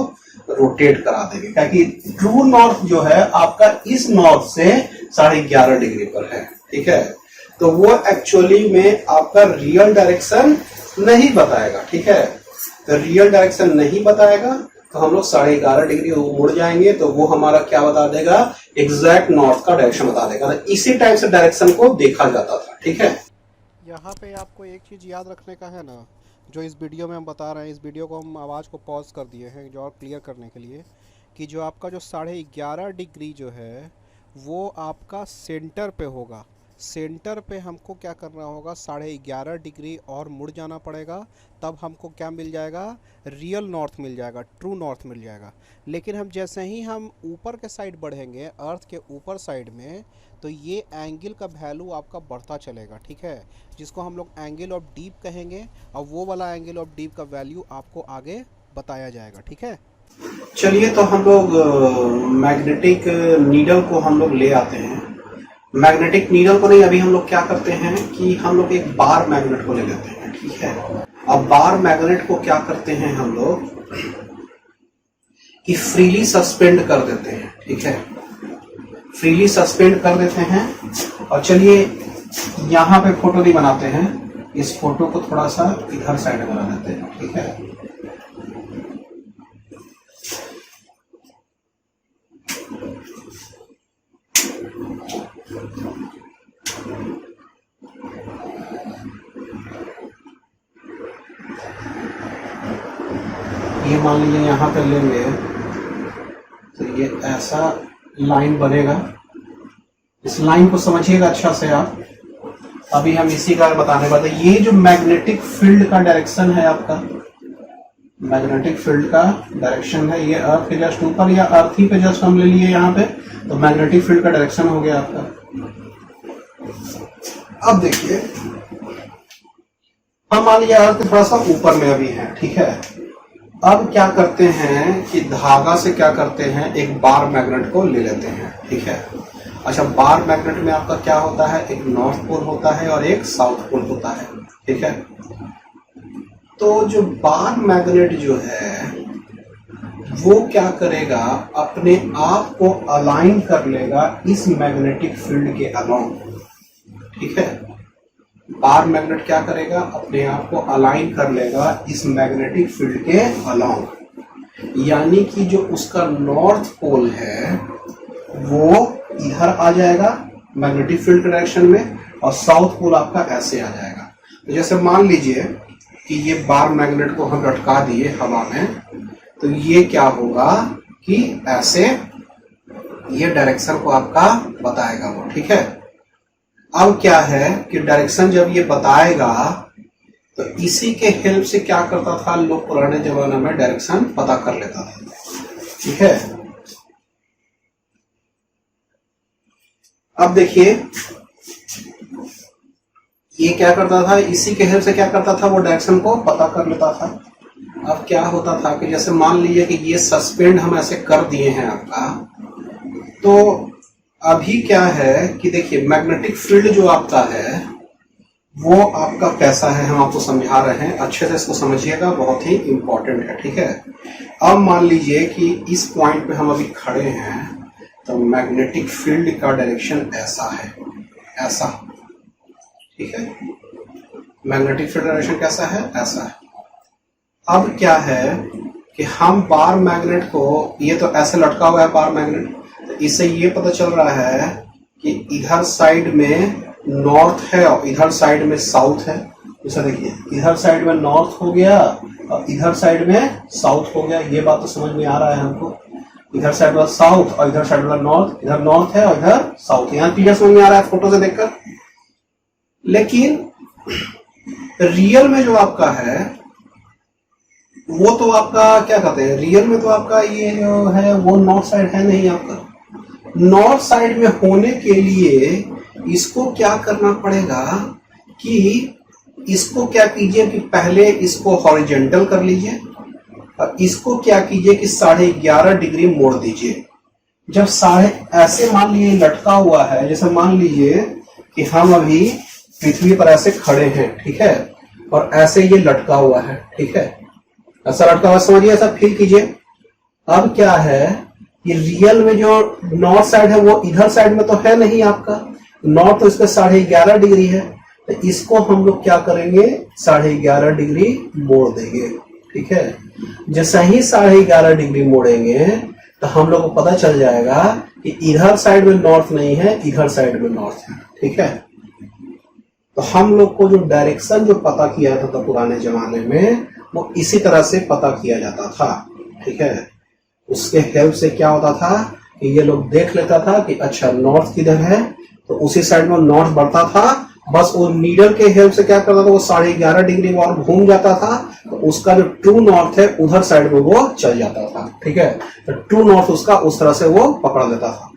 रोटेट करा देंगे। क्योंकि ट्रू नॉर्थ जो है आपका इस नॉर्थ से 11.5 डिग्री पर है। ठीक है, तो वो एक्चुअली में आपका रियल डायरेक्शन नहीं बताएगा। ठीक है, तो रियल डायरेक्शन नहीं बताएगा, तो हम लोग 11.5 डिग्री मुड़ जाएंगे, तो वो हमारा क्या बता देगा, एग्जैक्ट नॉर्थ का डायरेक्शन बता देगा। तो इसी टाइप से डायरेक्शन को देखा जाता था। ठीक है, यहाँ पे आपको एक चीज़ याद रखने का है ना, जो इस वीडियो में हम बता रहे हैं, इस वीडियो को हम आवाज़ को पॉज कर दिए हैं जो और क्लियर करने के लिए, कि जो आपका जो 11.5 डिग्री जो है वो आपका सेंटर पे होगा। सेंटर पे हमको क्या करना होगा, 11.5 डिग्री और मुड़ जाना पड़ेगा, तब हमको क्या मिल जाएगा, रियल नॉर्थ मिल जाएगा, ट्रू नॉर्थ मिल जाएगा। लेकिन हम जैसे ही हम ऊपर के साइड बढ़ेंगे, अर्थ के ऊपर साइड में, तो ये एंगल का वैल्यू आपका बढ़ता चलेगा। ठीक है, जिसको हम लोग एंगल ऑफ डीप कहेंगे, और वो वाला एंगल ऑफ डीप का वैल्यू आपको आगे बताया जाएगा। ठीक है, चलिए तो हम लोग मैग्नेटिक नीडल को हम लोग ले आते हैं। मैग्नेटिक नीडल को नहीं, अभी हम लोग क्या करते हैं कि हम लोग एक बार मैग्नेट को ले लेते हैं। ठीक है, अब बार मैग्नेट को क्या करते हैं हम लोग कि फ्रीली सस्पेंड कर देते हैं। ठीक है, फ्रीली सस्पेंड कर देते हैं। और चलिए यहाँ पे फोटो नहीं बनाते हैं, इस फोटो को थोड़ा सा इधर साइड बना देते हैं, ठीक है। ये मान लीजिए यहाँ पे लेंगे तो ये ऐसा लाइन बनेगा। इस लाइन को समझिएगा अच्छा से आप। अभी हम इसी का बताने वाले। ये जो मैग्नेटिक फील्ड का डायरेक्शन है आपका, मैग्नेटिक फील्ड का डायरेक्शन है, ये अर्थ के जस्ट ऊपर या अर्थ ही पे जस्ट हम ले लिए यहाँ पे, तो मैग्नेटिक फील्ड का डायरेक्शन हो गया आपका। अब देखिए हम मान लिया अर्थ थोड़ा सा ऊपर में अभी है, ठीक है। अब क्या करते हैं कि धागा से क्या करते हैं, एक बार मैग्नेट को ले लेते हैं, ठीक है। अच्छा, बार मैग्नेट में आपका क्या होता है, एक नॉर्थ पोल होता है और एक साउथ पोल होता है, ठीक है। तो जो बार मैग्नेट जो है वो क्या करेगा, अपने आप को अलाइन कर लेगा इस मैग्नेटिक फील्ड के अलाउंग, ठीक है। बार मैग्नेट क्या करेगा, अपने आप को अलाइन कर लेगा इस मैग्नेटिक फील्ड के अलाउंग, यानी कि जो उसका नॉर्थ पोल है वो इधर आ जाएगा मैग्नेटिक फील्ड के डायरेक्शन में, और साउथ पोल आपका ऐसे आ जाएगा। तो जैसे मान लीजिए कि ये बार मैग्नेट को हम लटका दिए हवा में, तो ये क्या होगा कि ऐसे ये डायरेक्शन को आपका बताएगा वो, ठीक है। अब क्या है कि डायरेक्शन जब ये बताएगा तो इसी के हेल्प से क्या करता था लोग पुराने जमाने में, डायरेक्शन पता कर लेता था, ठीक है। अब देखिए ये क्या करता था, इसी के हेल्प से क्या करता था, वो डायरेक्शन को पता कर लेता था। अब क्या होता था कि जैसे मान लीजिए कि ये सस्पेंड हम ऐसे कर दिए हैं आपका, तो अभी क्या है कि देखिए मैग्नेटिक फील्ड जो आपका है वो आपका कैसा है, हम आपको समझा रहे हैं, अच्छे से इसको समझिएगा, बहुत ही इंपॉर्टेंट है, ठीक है। अब मान लीजिए कि इस पॉइंट पे हम अभी खड़े हैं, तो मैग्नेटिक फील्ड का डायरेक्शन ऐसा है, ऐसा, ठीक है। मैग्नेटिक फील्ड डायरेक्शन कैसा है, ऐसा है। अब क्या है कि हम बार मैग्नेट को, ये तो ऐसे लटका हुआ है बार मैग्नेट, तो इससे ये पता चल रहा है कि इधर साइड में नॉर्थ है और इधर साइड में साउथ है। जैसा देखिए इधर साइड में नॉर्थ हो गया और इधर साइड में साउथ हो गया। ये बात तो समझ में आ रहा है हमको, इधर साइड वाला साउथ और इधर साइड वाला नॉर्थ, इधर नॉर्थ है और इधर साउथ है। यहाँ क्लियर समझ में आ रहा है फोटो से देखकर। लेकिन रियल में जो आपका है वो तो आपका क्या कहते हैं, रियल में तो आपका ये जो है वो नॉर्थ साइड है नहीं आपका। नॉर्थ साइड में होने के लिए इसको क्या करना पड़ेगा कि इसको क्या कीजिए कि पहले इसको हॉरिजॉन्टल कर लीजिए और इसको क्या कीजिए कि 11.5 डिग्री मोड़ दीजिए। जब साढ़े ऐसे मान लीजिए लटका हुआ है, जैसे मान लीजिए कि हम अभी पृथ्वी पर ऐसे खड़े हैं, ठीक है, और ऐसे ये लटका हुआ है, ठीक है, ऐसा लटका हुआ समझिए, ऐसा फील कीजिए। अब क्या है कि रियल में जो नॉर्थ साइड है वो इधर साइड में तो है नहीं आपका, नॉर्थ तो इसका 11.5 डिग्री है, तो इसको हम लोग क्या करेंगे 11.5 डिग्री मोड़ देंगे, ठीक है। जैसे ही 11.5 डिग्री मोड़ेंगे तो हम लोग को पता चल जाएगा कि इधर साइड में नॉर्थ नहीं है, इधर साइड में नॉर्थ है, ठीक है। तो हम लोग को जो डायरेक्शन जो पता किया था तो पुराने जमाने में वो इसी तरह से पता किया जाता था, ठीक है। उसके हेल्प से क्या होता था कि ये लोग देख लेता था कि अच्छा नॉर्थ किधर है, तो उसी साइड में नॉर्थ बढ़ता था। बस वो नीडल के हेल्प से क्या करता था, वो 11.5 डिग्री और घूम जाता था, तो उसका जो ट्रू नॉर्थ है उधर साइड में वो चल जाता था, ठीक है। तो ट्रू नॉर्थ उसका उस तरह से वो पकड़ लेता था,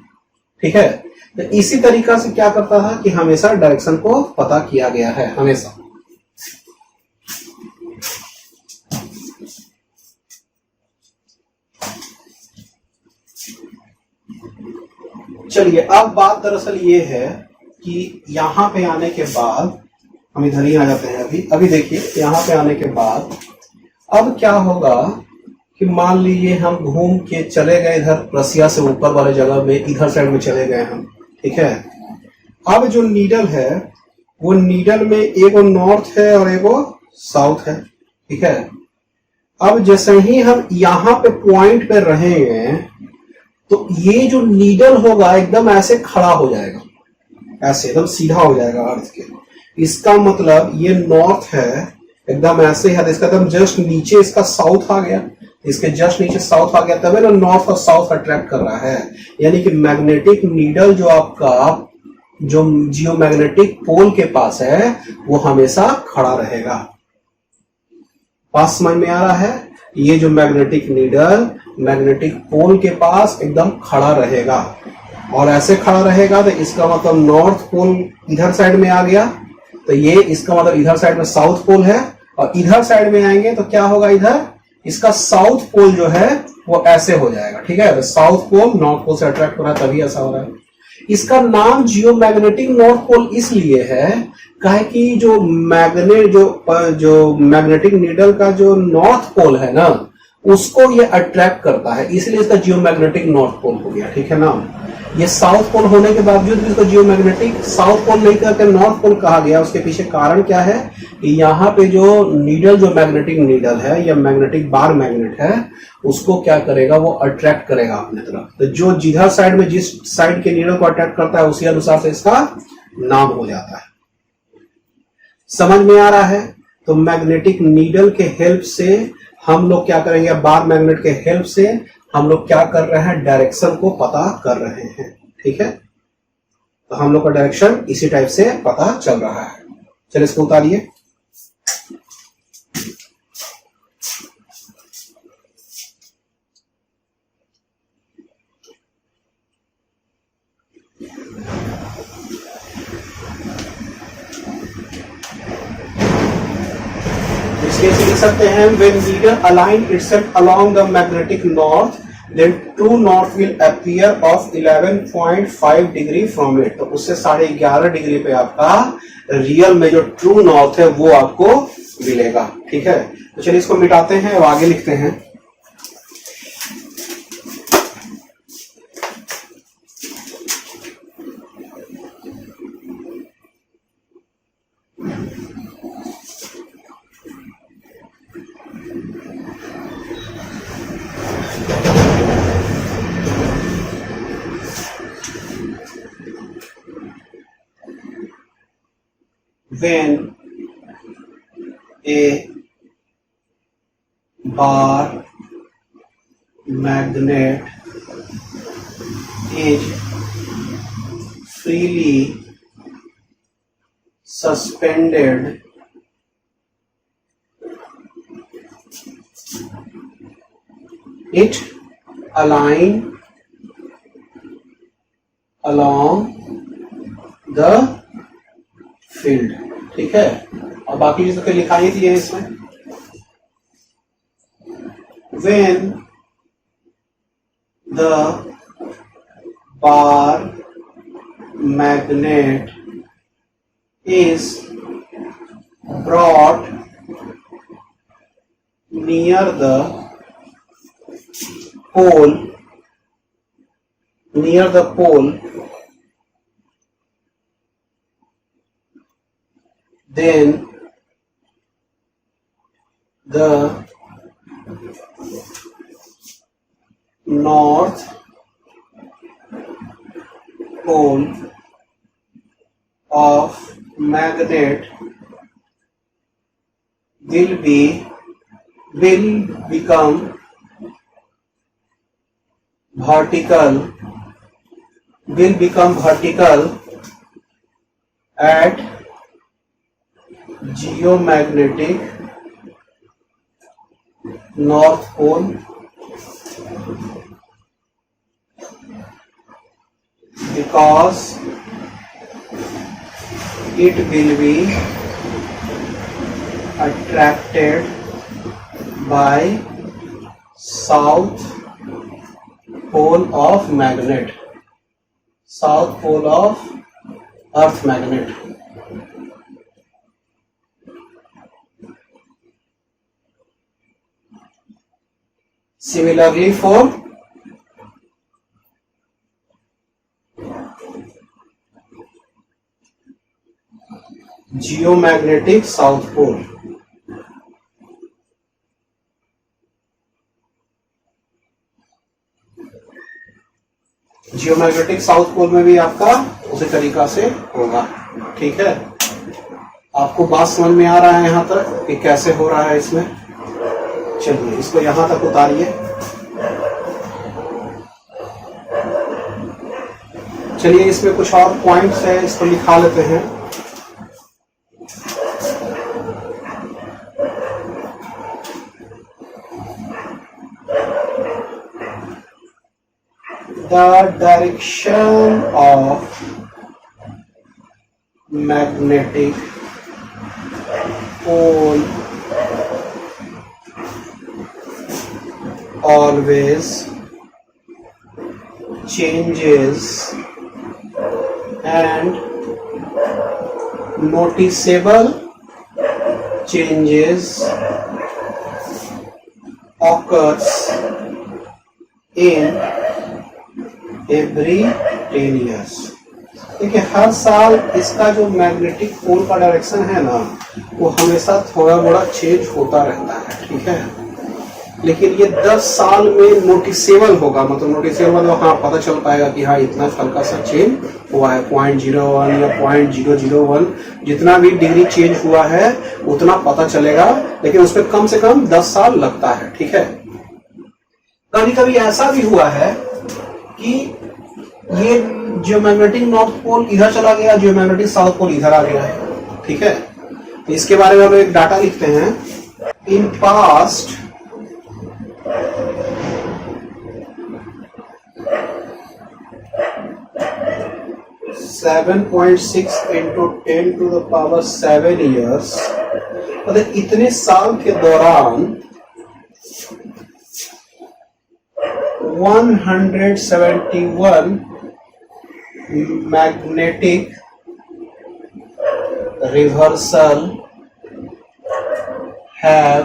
ठीक है। तो इसी तरीका से क्या करता था कि हमेशा डायरेक्शन को पता किया गया है, हमेशा। चलिए अब बात दरअसल ये है कि यहाँ पे आने के बाद हम इधर ही आ जाते हैं। अभी देखिए यहाँ पे आने के बाद अब क्या होगा कि मान लीजिए हम घूम के चले गए इधर रसिया से ऊपर वाले जगह में, इधर साइड में चले गए हम, ठीक है। अब जो नीडल है वो नीडल में एगो नॉर्थ है और एगो साउथ है, ठीक है। अब जैसे ही हम यहाँ पे पॉइंट पे रहेंगे तो ये जो नीडल होगा एकदम ऐसे खड़ा हो जाएगा, ऐसे एकदम सीधा हो जाएगा अर्थ के। इसका मतलब ये नॉर्थ है, एकदम ऐसे है, इसका एकदम जस्ट नीचे इसका साउथ आ गया, इसके जस्ट नीचे साउथ आ गया, तभी ना नॉर्थ और साउथ अट्रैक्ट कर रहा है। यानी कि मैग्नेटिक नीडल जो आपका जो जियोमैग्नेटिक पोल के पास है वो हमेशा खड़ा रहेगा। बात समझ में आ रहा है? ये जो मैग्नेटिक नीडल मैग्नेटिक पोल के पास एकदम खड़ा रहेगा, और ऐसे खड़ा रहेगा तो इसका मतलब नॉर्थ पोल इधर साइड में आ गया, तो ये इसका मतलब इधर साइड में साउथ पोल है, और इधर साइड में आएंगे तो क्या होगा, इधर इसका साउथ पोल जो है वो ऐसे हो जाएगा, ठीक है। तो साउथ पोल नॉर्थ पोल से अट्रैक्ट हो रहा है, तभी ऐसा हो रहा है। इसका नाम जियोमैग्नेटिक नॉर्थ पोल इसलिए है काहे कि जो मैग्नेटिक नीडल का जो नॉर्थ पोल है ना उसको ये अट्रैक्ट करता है, इसलिए इसका जियोमैग्नेटिक नॉर्थ पोल हो गया, ठीक है ना। ये साउथ पोल होने के बावजूद भी इसको जियोमैग्नेटिक साउथ पोल नहीं कहकर नॉर्थ पोल कहा गया। उसके पीछे कारण क्या है कि यहाँ पे जो नीडल जो मैग्नेटिक नीडल है या मैग्नेटिक बार मैग्नेट है उसको क्या करेगा, वो अट्रैक्ट करेगा अपने तरफ। तो जो जिधर साइड में जिस साइड के नीडल को अट्रैक्ट करता है उसी अनुसार से इसका नाम हो जाता है। समझ में आ रहा है? तो मैग्नेटिक नीडल के हेल्प से हम लोग क्या करेंगे, बार मैग्नेट के हेल्प से हम लोग क्या कर रहे हैं, डायरेक्शन को पता कर रहे हैं, ठीक है। तो हम लोग का डायरेक्शन इसी टाइप से पता चल रहा है। चलिए इसको उतारिए। इसके लिख सकते हैं when needle align itself along the magnetic north then true north will appear of 11.5 degree from it। तो उससे 11.5 डिग्री पे आपका रियल में जो ट्रू नॉर्थ है वो आपको मिलेगा, ठीक है। तो चलिए इसको मिटाते हैं और आगे लिखते हैं। When a bar magnet is freely suspended it align along the field, ठीक है। और बाकी चीजों के लिखाई थी इसमें। When the bar magnet is brought near the pole then the north pole of magnet will become vertical at geomagnetic north pole because it will be attracted by south pole of magnet, south pole of earth magnet। Similarly for geomagnetic south pole. Geomagnetic south pole में भी आपका उसी तरीका से होगा। ठीक है, आपको बात समझ में आ रहा है यहां तक कि कैसे हो रहा है इसमें? चलिए इसको यहां तक उतारिए। चलिए इसमें कुछ और पॉइंट्स है, इसको लिखा लेते हैं। The direction of magnetic pole always changes and noticeable changes occurs in every 10 years। देखिए हर साल इसका जो मैग्नेटिक पोल का डायरेक्शन है ना वो हमेशा थोड़ा बड़ा चेंज होता रहता है। ठीक है, लेकिन ये 10 साल में नोटिसेबल होगा, मतलब नोटिसेबल मतलब हाँ पता चल पाएगा कि हाँ इतना हल्का सा चेंज हुआ है, 0.01 या 0.001 जितना भी डिग्री चेंज हुआ है उतना पता चलेगा, लेकिन उसमें कम से कम 10 साल लगता है। ठीक है, कभी कभी ऐसा भी हुआ है कि ये जियोमैग्नेटिक नॉर्थ पोल इधर चला गया, जियोमैग्नेटिक साउथ पोल इधर आ गया है। ठीक है, तो इसके बारे में हम एक डाटा लिखते हैं। In past (7.6 into 10 to the power 7 years), मतलब इतने साल के दौरान 171 magnetic reversal have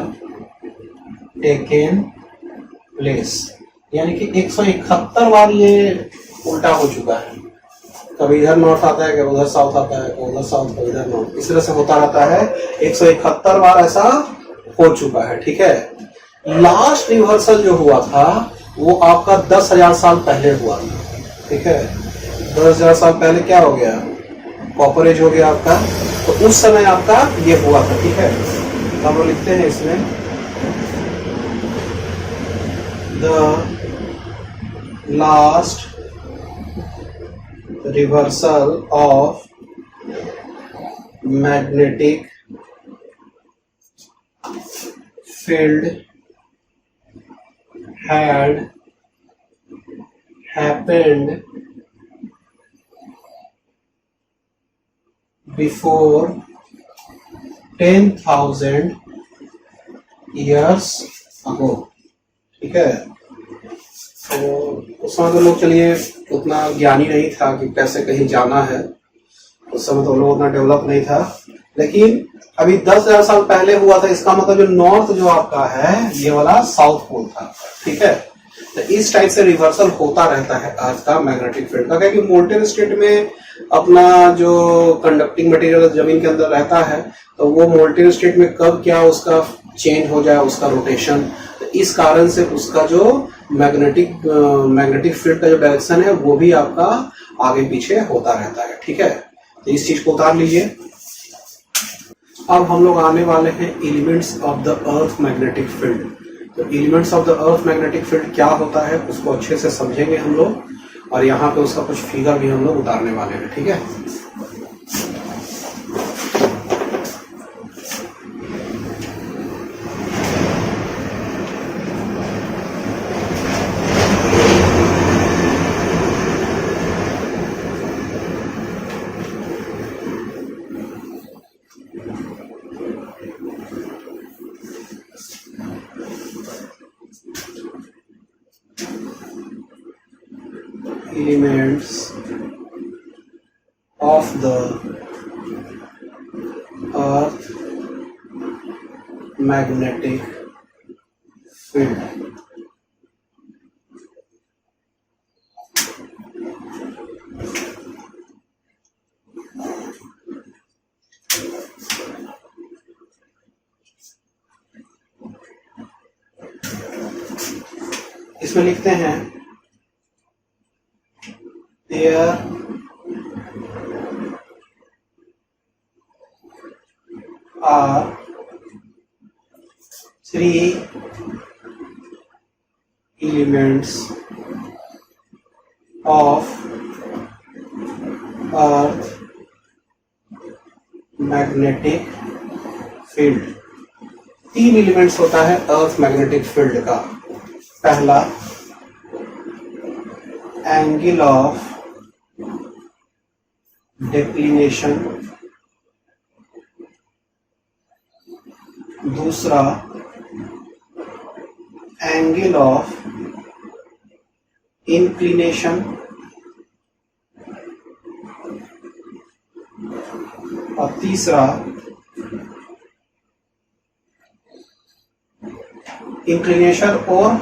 taken place, यानी कि 171 बार ये उल्टा हो चुका है। कभी इधर नॉर्थ आता है, कभी उधर साउथ आता है, कभी उधर साउथ, कभी इधर नॉर्थ, इस तरह से होता रहता है। 171 बार ऐसा हो चुका है। ठीक है, लास्ट रिवर्सल जो हुआ था वो आपका 10,000 साल पहले हुआ था। ठीक है, 10,000 साल पहले क्या हो गया? कॉपर एज हो गया आपका, तो उस समय आपका ये हुआ था। ठीक है, तो हम लोग लिखते हैं इसमें the last reversal of magnetic field had happened before 10,000 years ago। ठीक है, तो उस समय तो लोग चलिए उतना ज्ञानी नहीं था कि कैसे कहीं जाना है, उस समय तो लोग उतना डेवलप नहीं था, लेकिन अभी 10,000 साल पहले हुआ था। इसका मतलब जो नॉर्थ जो आपका है ये वाला साउथ पोल था। ठीक है, तो इस टाइप से रिवर्सल होता रहता है आज का मैग्नेटिक फील्ड का, क्योंकि मोल्टेन स्टेट में अपना जो कंडक्टिंग मटेरियल जमीन के अंदर रहता है, तो वो मोल्टेन स्टेट में कब क्या उसका चेंज हो जाए उसका रोटेशन, तो इस कारण से उसका जो मैग्नेटिक फील्ड का जो डायरेक्शन है वो भी आपका आगे पीछे होता रहता है। ठीक है, तो इस चीज को उतार लीजिए। अब हम लोग आने वाले हैं elements of the earth magnetic field. तो elements of the earth magnetic field क्या होता है उसको अच्छे से समझेंगे हम लोग, और यहाँ पे उसका कुछ फिगर भी हम लोग उतारने वाले हैं। ठीक है, elements of the earth magnetic field। इसमें लिखते हैं there are 3 elements of earth magnetic field। 3 elements होता है अर्थ मैग्नेटिक फील्ड का। पहला एंगल ऑफ डिक्लिनेशन, दूसरा एंगल ऑफ इंक्लिनेशन, और तीसरा इंक्लिनेशन और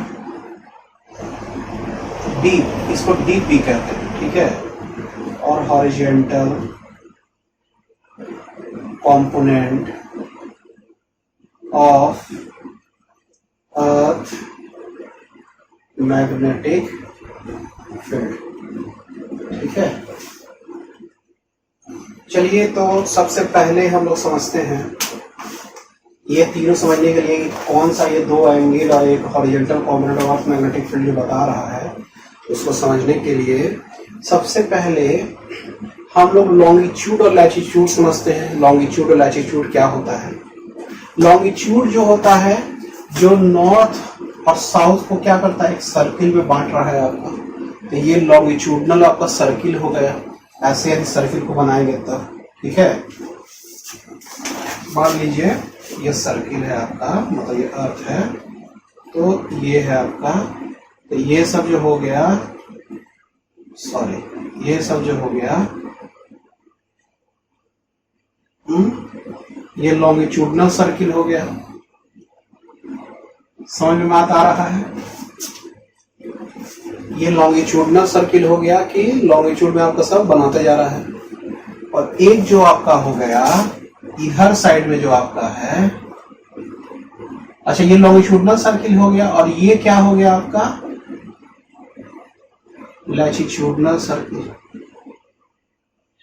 डीप, इसको डीप भी कहते हैं, ठीक है। और horizontal component of earth magnetic field, ठीक है। चलिए, तो सबसे पहले हम लोग समझते हैं ये तीनों समझने के लिए कौन सा ये 2 एंगल और एक horizontal component of magnetic field जो बता रहा है, उसको समझने के लिए सबसे पहले हम लोग लॉन्गिट्यूड और लैटिट्यूड समझते हैं। लॉन्गिट्यूड और लैटिट्यूड क्या होता है? लॉन्गिट्यूड जो होता है, जो नॉर्थ और साउथ को क्या करता है, एक सर्किल में बांट रहा है आपका, तो ये लॉन्गिट्यूडनल आपका सर्किल हो गया। ऐसे यदि सर्किल को बनाएंगे तब, ठीक है। मान लीजिए ये सर्किल है आपका, मतलब ये अर्थ है, तो ये है आपका, तो ये सब जो हो गया, सॉरी, ये सब जो हो गया, ये लॉन्गिट्यूडनल सर्किल हो गया। समझ में बात आ रहा है? ये लॉन्गिट्यूडनल सर्किल हो गया कि लॉन्गिट्यूड में आपका सब बनाते जा रहा है। और एक जो आपका हो गया इधर साइड में जो आपका है, अच्छा, ये लॉन्गिट्यूडनल सर्किल हो गया, और ये क्या हो गया आपका लैटिट्यूडनल सर्किल,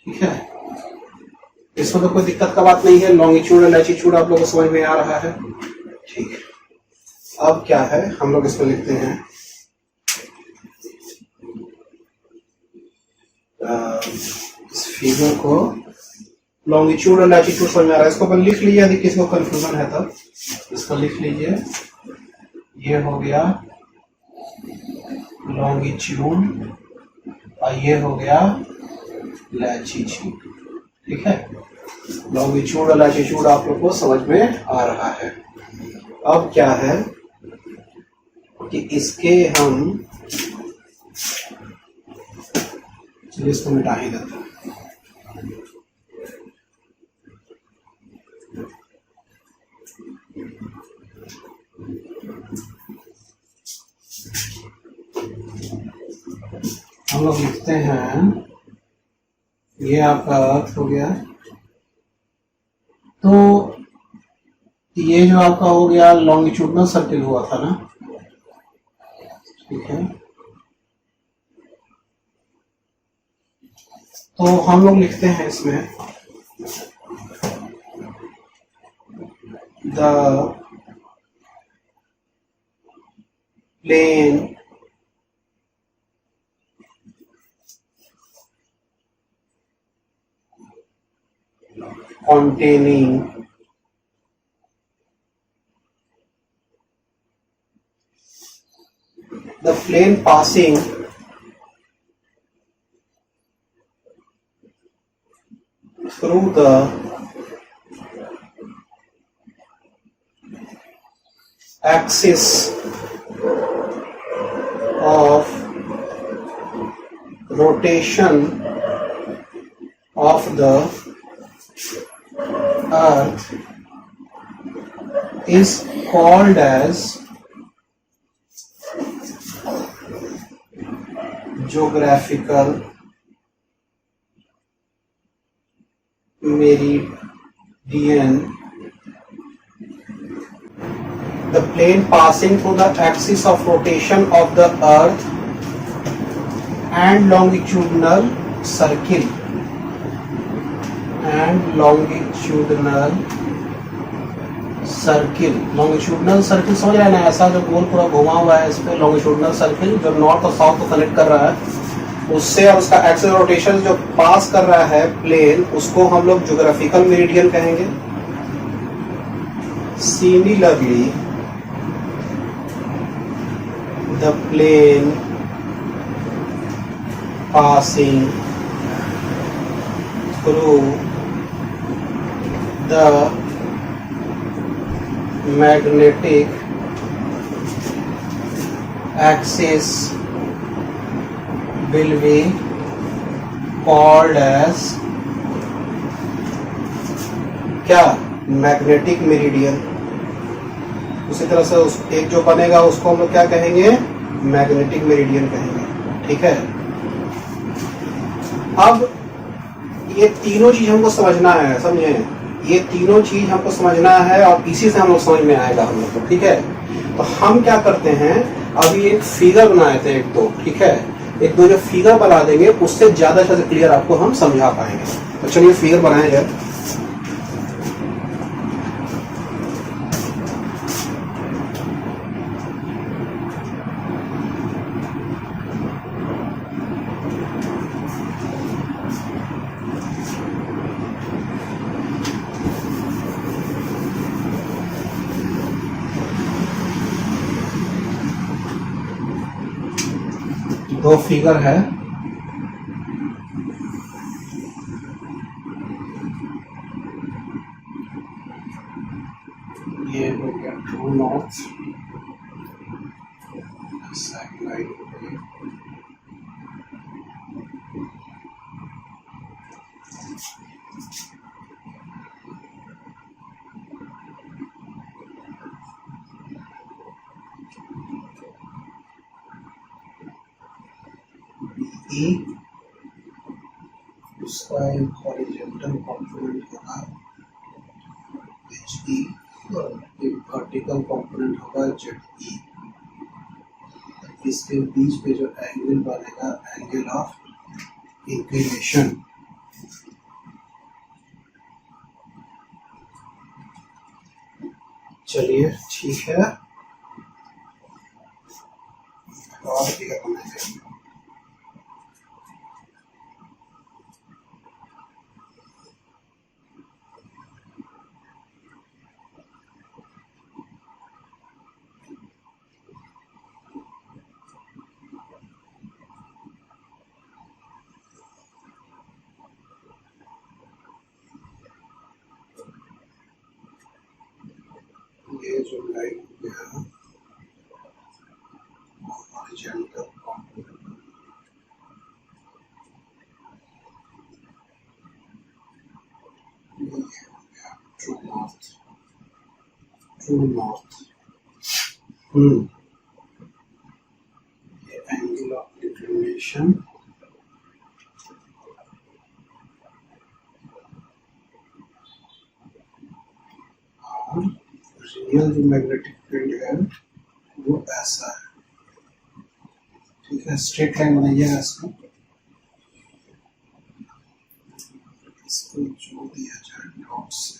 ठीक है। इसमें तो कोई दिक्कत का बात नहीं है। लॉन्गिट्यूड और लैटिट्यूड आप लोगों को समझ में आ रहा है, ठीक है। अब क्या है, हम लोग इसमें लिखते हैं इस फिगर को, लॉन्गिट्यूड और लैटिट्यूड समझ में आ रहा है। इसको अपन लिख लीजिए, यदि किसी को कंफ्यूजन है तब इसको लिख लीजिए। ये हो गया लॉन्गिट्यूड और ये हो गया लैटिट्यूड, ठीक है। लॉन्गिट्यूड और लैटिट्यूड आप लोग को समझ में आ रहा है। अब क्या है कि इसके हम, चलिए इसको मिटा ही देते हैं। हम लोग लिखते हैं, ये आपका अर्थ हो गया, तो ये जो आपका हो गया लॉन्गिट्यूडनल सर्किल हुआ था ना, ठीक है। तो हम लोग लिखते हैं इसमें the plane containing the plane passing through the axis of rotation of the earth is called as geographical meridian the plane passing through the axis of rotation of the earth and longitudinal circle longitudinal circle समझ रहे हैं ना, ऐसा जो गोल पूरा घुमा हुआ है इस पे longitudinal circle जो नॉर्थ और साउथ को कनेक्ट कर रहा है उससे, और उसका एक्सिस रोटेशन जो पास कर रहा है प्लेन, उसको हम लोग ज्योग्राफिकल मेरिडियन कहेंगे। Similarly, the plane passing through the magnetic axis will be called as क्या? Magnetic meridian. उसी तरह से उस एक जो बनेगा उसको हम लोग क्या कहेंगे? मैग्नेटिक मेरिडियन कहेंगे। ठीक है, अब ये तीनों चीज हमको समझना है, समझे? ये तीनों चीज हमको समझना है और इसी से हम लोग समझ में आएगा हम लोग को। ठीक है, तो हम क्या करते हैं, अभी एक फिगर बनाए थे एक दो, ठीक है, एक दो जो फिगर बना देंगे उससे ज्यादा अच्छे से क्लियर आपको हम समझा पाएंगे। तो चलिए फिगर बनाए जाए। दो फिगर है, ये हो गया ट्रू नॉर्थ, लाइन हो गई, E, उसका एक हॉरिजॉन्टल कंपोनेंट होगा HE और एक वर्टिकल कंपोनेंट होगा ZE। इसके बीच पे जो एंगल बनेगा एंगल ऑफ इंक्लिनेशन। चलिए ठीक है, और फिगर बनाएंगे। ये जो लाइन हो गया हॉरिजॉन्टल कंपोनेंट, ये हो गया ट्रू नॉर्थ। ये एंगल ऑफ डिक्लिनेशन और रियल जो मैग्नेटिक फील्ड है वो ऐसा है। ठीक है, स्ट्रेट लाइन बनाइएगा इसको जोड़ दिया जाए डॉट से,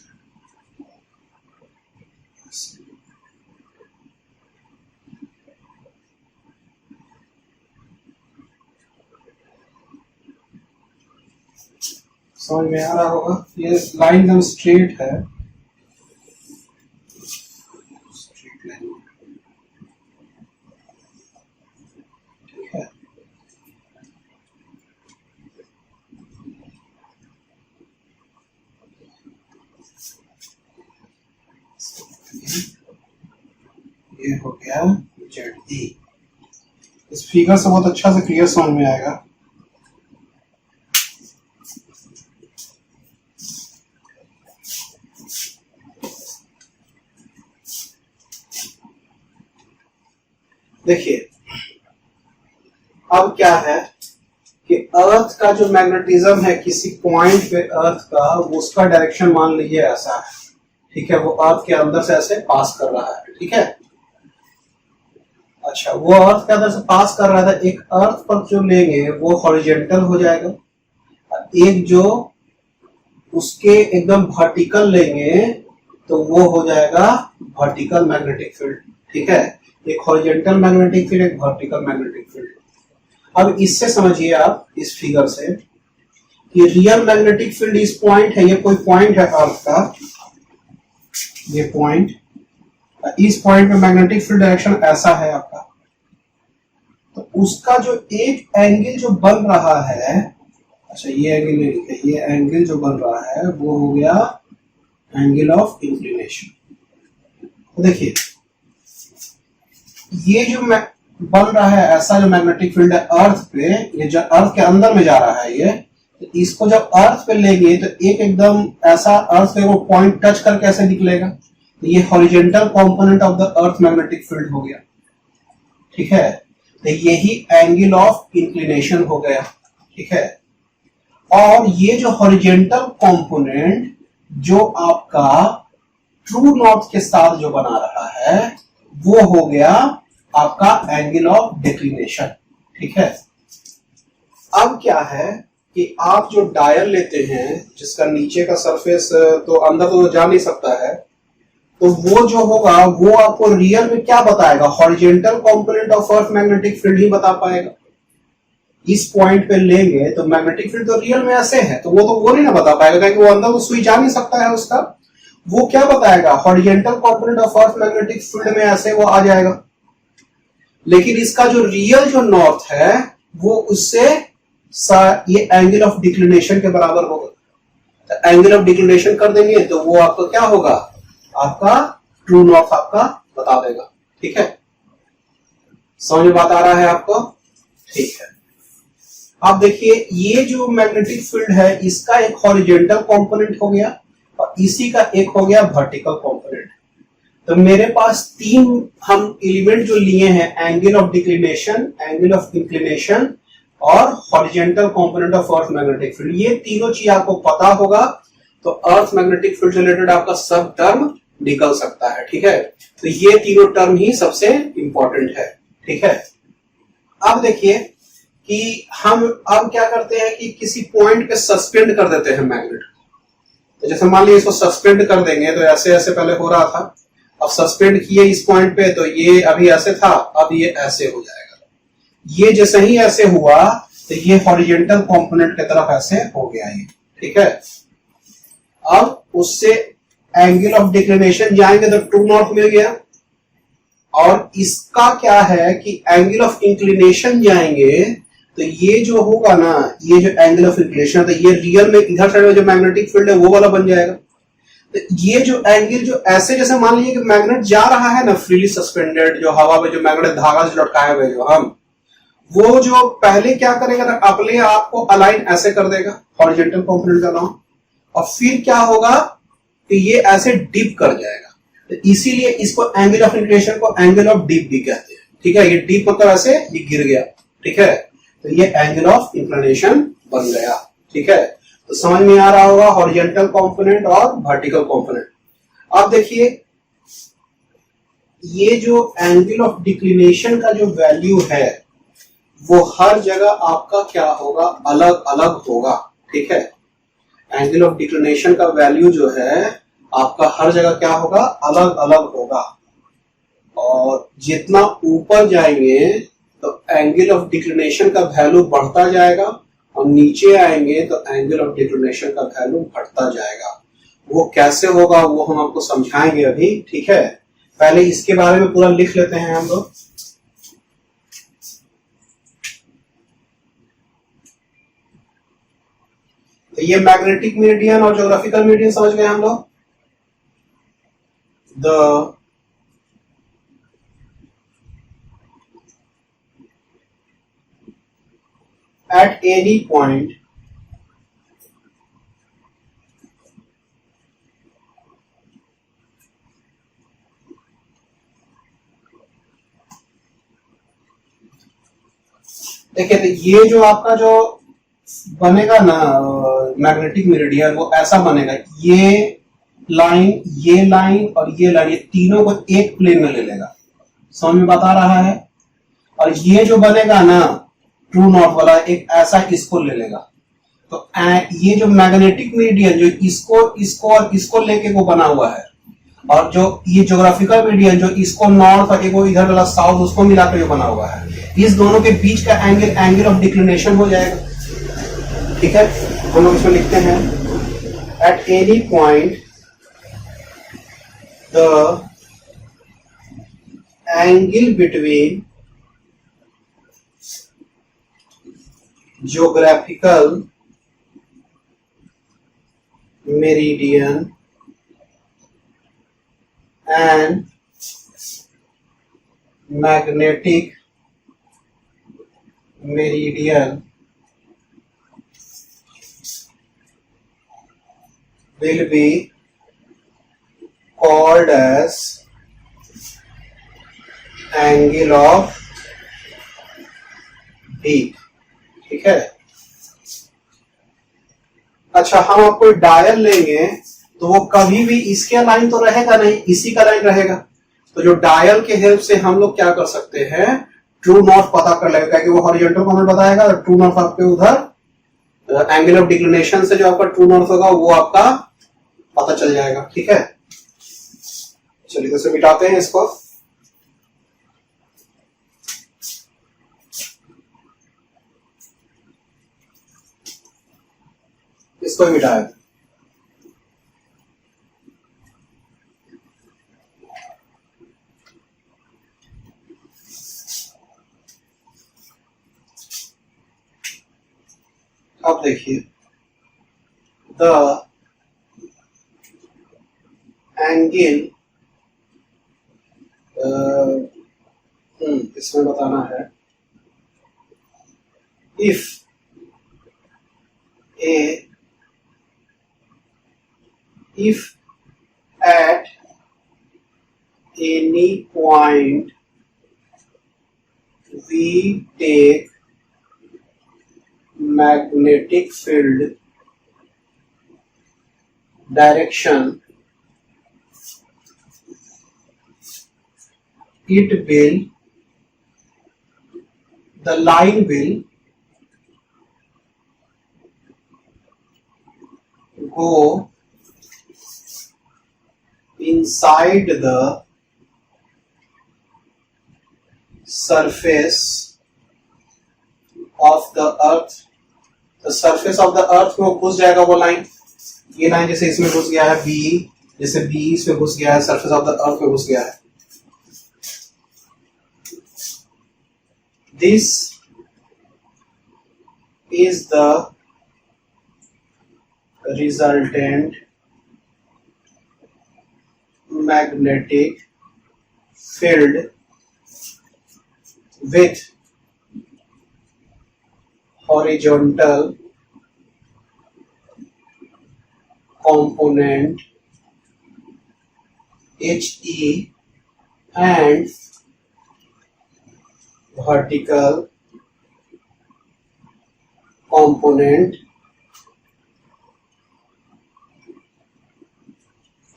समझ में आ रहा होगा। ये लाइन एकदम स्ट्रेट है, स्ट्रेट लाइन। ठीक है, ये हो गया ZE। इस फिगर से बहुत अच्छा से क्लियर समझ में आएगा। देखिए अब क्या है कि अर्थ का जो मैग्नेटिज्म है किसी पॉइंट पे अर्थ का, उसका डायरेक्शन मान लीजिए ऐसा है। ठीक है, वो अर्थ के अंदर से ऐसे पास कर रहा है। ठीक है, अच्छा, वो अर्थ के अंदर से पास कर रहा था, एक अर्थ पर जो लेंगे वो हॉरिजेंटल हो जाएगा, एक जो उसके एकदम वर्टिकल लेंगे तो वो हो जाएगा वर्टिकल मैग्नेटिक फील्ड। ठीक है, एक हॉरिजेंटल मैग्नेटिक फील्ड, एक वर्टिकल मैग्नेटिक फील्ड। अब इससे समझिए आप इस फिगर से कि रियल मैग्नेटिक फील्ड इस पॉइंट है, ये कोई पॉइंट है अर्थ का, ये पॉइंट, इस पॉइंट में मैग्नेटिक फील्ड डायरेक्शन ऐसा है आपका, तो उसका जो एक एंगल जो बन रहा है, अच्छा ये एंगल नहीं लिखे, ये एंगल जो बन रहा है वो हो गया एंगल ऑफ इंक्लिनेशन। तो देखिए ये जो बन रहा है ऐसा जो मैग्नेटिक फील्ड है अर्थ पे, ये जो अर्थ के अंदर में जा रहा है ये, तो इसको जब अर्थ पे लेंगे तो एक एकदम ऐसा अर्थ पे वो पॉइंट टच करके ऐसे निकलेगा, तो ये horizontal component of the earth magnetic field हो गया। ठीक है, तो यही एंगल ऑफ इंक्लिनेशन हो गया। ठीक है, और ये जो हॉरिजेंटल कंपोनेंट जो आपका ट्रू नॉर्थ के साथ जो बना रहा है वो हो गया आपका एंगल ऑफ डिक्लिनेशन। ठीक है, अब क्या है कि आप जो डायल लेते हैं जिसका नीचे का सरफेस तो अंदर तो जा नहीं सकता है, तो वो जो होगा वो आपको रियल में क्या बताएगा, horizontal component of earth magnetic field ही बता पाएगा। इस पॉइंट पे लेंगे तो मैग्नेटिक फील्ड तो रियल में ऐसे है, तो वो नहीं ना बता पाएगा क्योंकि वो अंदर तो सुई जा नहीं सकता है उसका। वो क्या बताएगा, horizontal component of earth magnetic field में ऐसे वो आ जाएगा, लेकिन इसका जो रियल जो नॉर्थ है वो उससे ये एंगल ऑफ डिक्लिनेशन के बराबर होगा। तो एंगल ऑफ डिक्लिनेशन कर देंगे तो वो आपको क्या होगा, आपका ट्रू नॉर्थ आपका बता देगा। ठीक है, समझ में बात आ रहा है आपको? ठीक है, आप देखिए ये जो मैग्नेटिक फील्ड है इसका एक हॉरिजेंटल कंपोनेंट हो गया और इसी का एक हो गया वर्टिकल कंपोनेंट। तो मेरे पास तीन हम एलिमेंट जो लिए हैं, angle of declination, angle of inclination और horizontal component of earth magnetic field, ये तीनों चीज आपको पता होगा तो अर्थ मैग्नेटिक फील्ड से रिलेटेड आपका सब टर्म निकल सकता है। ठीक है, तो ये तीनों टर्म ही सबसे इंपॉर्टेंट है। ठीक है, अब देखिए कि हम अब क्या करते हैं कि किसी पॉइंट पे सस्पेंड कर देते हैं मैग्नेट। तो जैसे मान लीजिए इसको सस्पेंड कर देंगे तो ऐसे ऐसे पहले हो रहा था, अब सस्पेंड किए इस पॉइंट पे तो ये अभी ऐसे था, अब ये ऐसे हो जाएगा। ये जैसे ही ऐसे हुआ तो ये हॉरिजेंटल कंपोनेंट की तरफ ऐसे हो गया ये। ठीक है, अब उससे एंगल ऑफ डिक्लिनेशन जाएंगे तो ट्रू नॉर्थ मिल गया, और इसका क्या है कि एंगल ऑफ इंक्लिनेशन जाएंगे तो ये जो होगा ना, ये जो एंगल ऑफ इंक्लिनेशन तो ये रियल में इधर साइड में जो मैग्नेटिक फील्ड है वो वाला बन जाएगा। तो ये जो एंगल जो ऐसे जैसे मान लीजिए कि मैग्नेट जा रहा है ना फ्रीली सस्पेंडेड, जो हवा में जो मैग्नेट धागा से लटकाए हुए जो हम, वो जो पहले क्या करेगा ना, अपने आप को अलाइन ऐसे कर देगा हॉरिजेंटल कंपोनेंट का नाम, और फिर क्या होगा कि ये ऐसे डिप कर जाएगा। तो इसीलिए इसको एंगल ऑफ इंक्लिनेशन को एंगल ऑफ डिप भी कहते हैं। ठीक है, ये डिप मतलब ऐसे ये गिर गया। ठीक है, तो ये एंगल ऑफ इंक्लिनेशन बन गया। ठीक है, तो समझ में आ रहा होगा हॉरिजेंटल कंपोनेंट और वर्टिकल कंपोनेंट। अब देखिए ये जो एंगल ऑफ डिक्लिनेशन का जो वैल्यू है वो हर जगह आपका क्या होगा, अलग अलग होगा। ठीक है, एंगल ऑफ डिक्लिनेशन का वैल्यू जो है आपका हर जगह क्या होगा, अलग अलग होगा, और जितना ऊपर जाएंगे तो एंगल ऑफ डिक्लिनेशन का वैल्यू बढ़ता जाएगा, और नीचे आएंगे तो एंगल ऑफ डिक्लिनेशन का वैल्यू घटता जाएगा। वो कैसे होगा वो हम आपको समझाएंगे अभी। ठीक है, पहले इसके बारे में पूरा लिख लेते हैं हम लोग। तो ये मैग्नेटिक मेरिडियन और ज्योग्राफिकल मेरिडियन समझ गए हम लोग। द at any point देखिए, तो ये जो आपका जो बनेगा ना मैग्नेटिक मेरिडियन वो ऐसा बनेगा, ये लाइन, ये लाइन और ये लाइन, ये तीनों को एक प्लेन में ले लेगा। समझ में बता रहा है? और ये जो बनेगा ना ट्रू नॉर्थ वाला एक ऐसा इसको ले लेगा। तो ये जो मैग्नेटिक मीडियन जो इसको और इसको लेके वो बना हुआ है, और जो ये ज्योग्राफिकल मीडियन जो इसको नॉर्थ और एगो इधर वाला साउथ उसको मिलाकर जो बना हुआ है, इस दोनों के बीच का एंगल ऑफ डिक्लिनेशन हो जाएगा। ठीक है, हम लोग इसमें लिखते हैं at any point the angle between geographical meridian and magnetic meridian will be called as angle of dip। ठीक है। अच्छा, हम आप कोई डायल लेंगे तो वो कभी भी इसके लाइन तो रहेगा नहीं, इसी का लाइन रहेगा। तो जो डायल के हेल्प से हम लोग क्या कर सकते हैं, ट्रू नॉर्थ पता कर लेगा कि वो हॉरिजॉन्टल कॉम्पोनेंट बताएगा, ट्रू नॉर्थ आपके उधर एंगल ऑफ डिक्लिनेशन से जो आपका ट्रू नॉर्थ होगा वो आपका पता चल जाएगा। ठीक है, चलिए तो इसे मिटाते हैं इसको। इसको भी मिटाया। अब देखिए द एंगल, इसमें बताना है if at any point we take magnetic field direction, the line will go inside the surface of the earth। the surface of the earth में वो घुस जाएगा वो लाइन। ये लाइन जैसे इसमें घुस गया है बी, जैसे बी इसमें घुस गया है, सरफेस ऑफ द अर्थ में घुस गया है। This is the resultant magnetic field with horizontal component HE and vertical component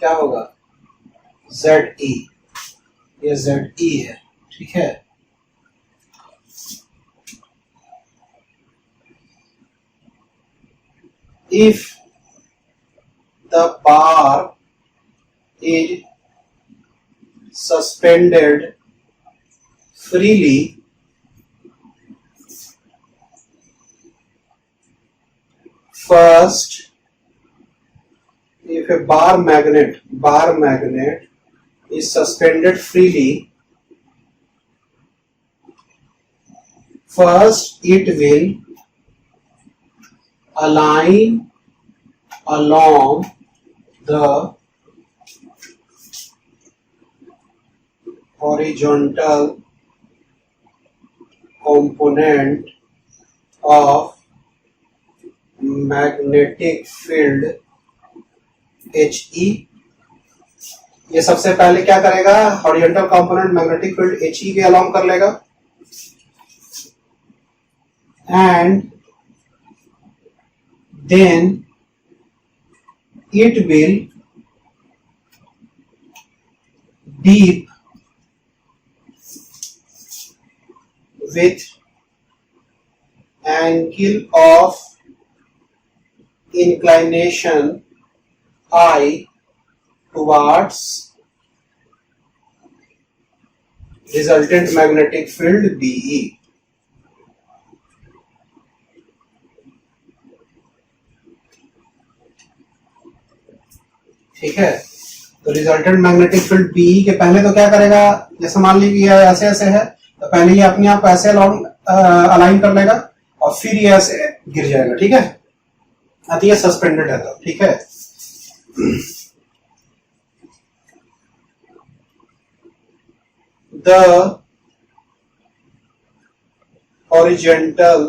क्या होगा ZE। ये ZE है। ठीक है, if the bar is suspended freely first, if a bar magnet is suspended freely, first it will align along the horizontal component of magnetic field HE। ये सबसे पहले क्या करेगा, horizontal component magnetic field HE के along कर लेगा, and then it will deep with angle of inclination I towards resultant magnetic field BE। ठीक है, तो रिजल्टेंट मैग्नेटिक फील्ड बीई के पहले तो क्या करेगा, जैसे मान लीजिए ये ऐसे ऐसे है तो पहले ये अपने आप ऐसे अलाइन कर लेगा और फिर ये ऐसे गिर जाएगा। ठीक है, अभी ये सस्पेंडेड है तो ठीक है। The horizontal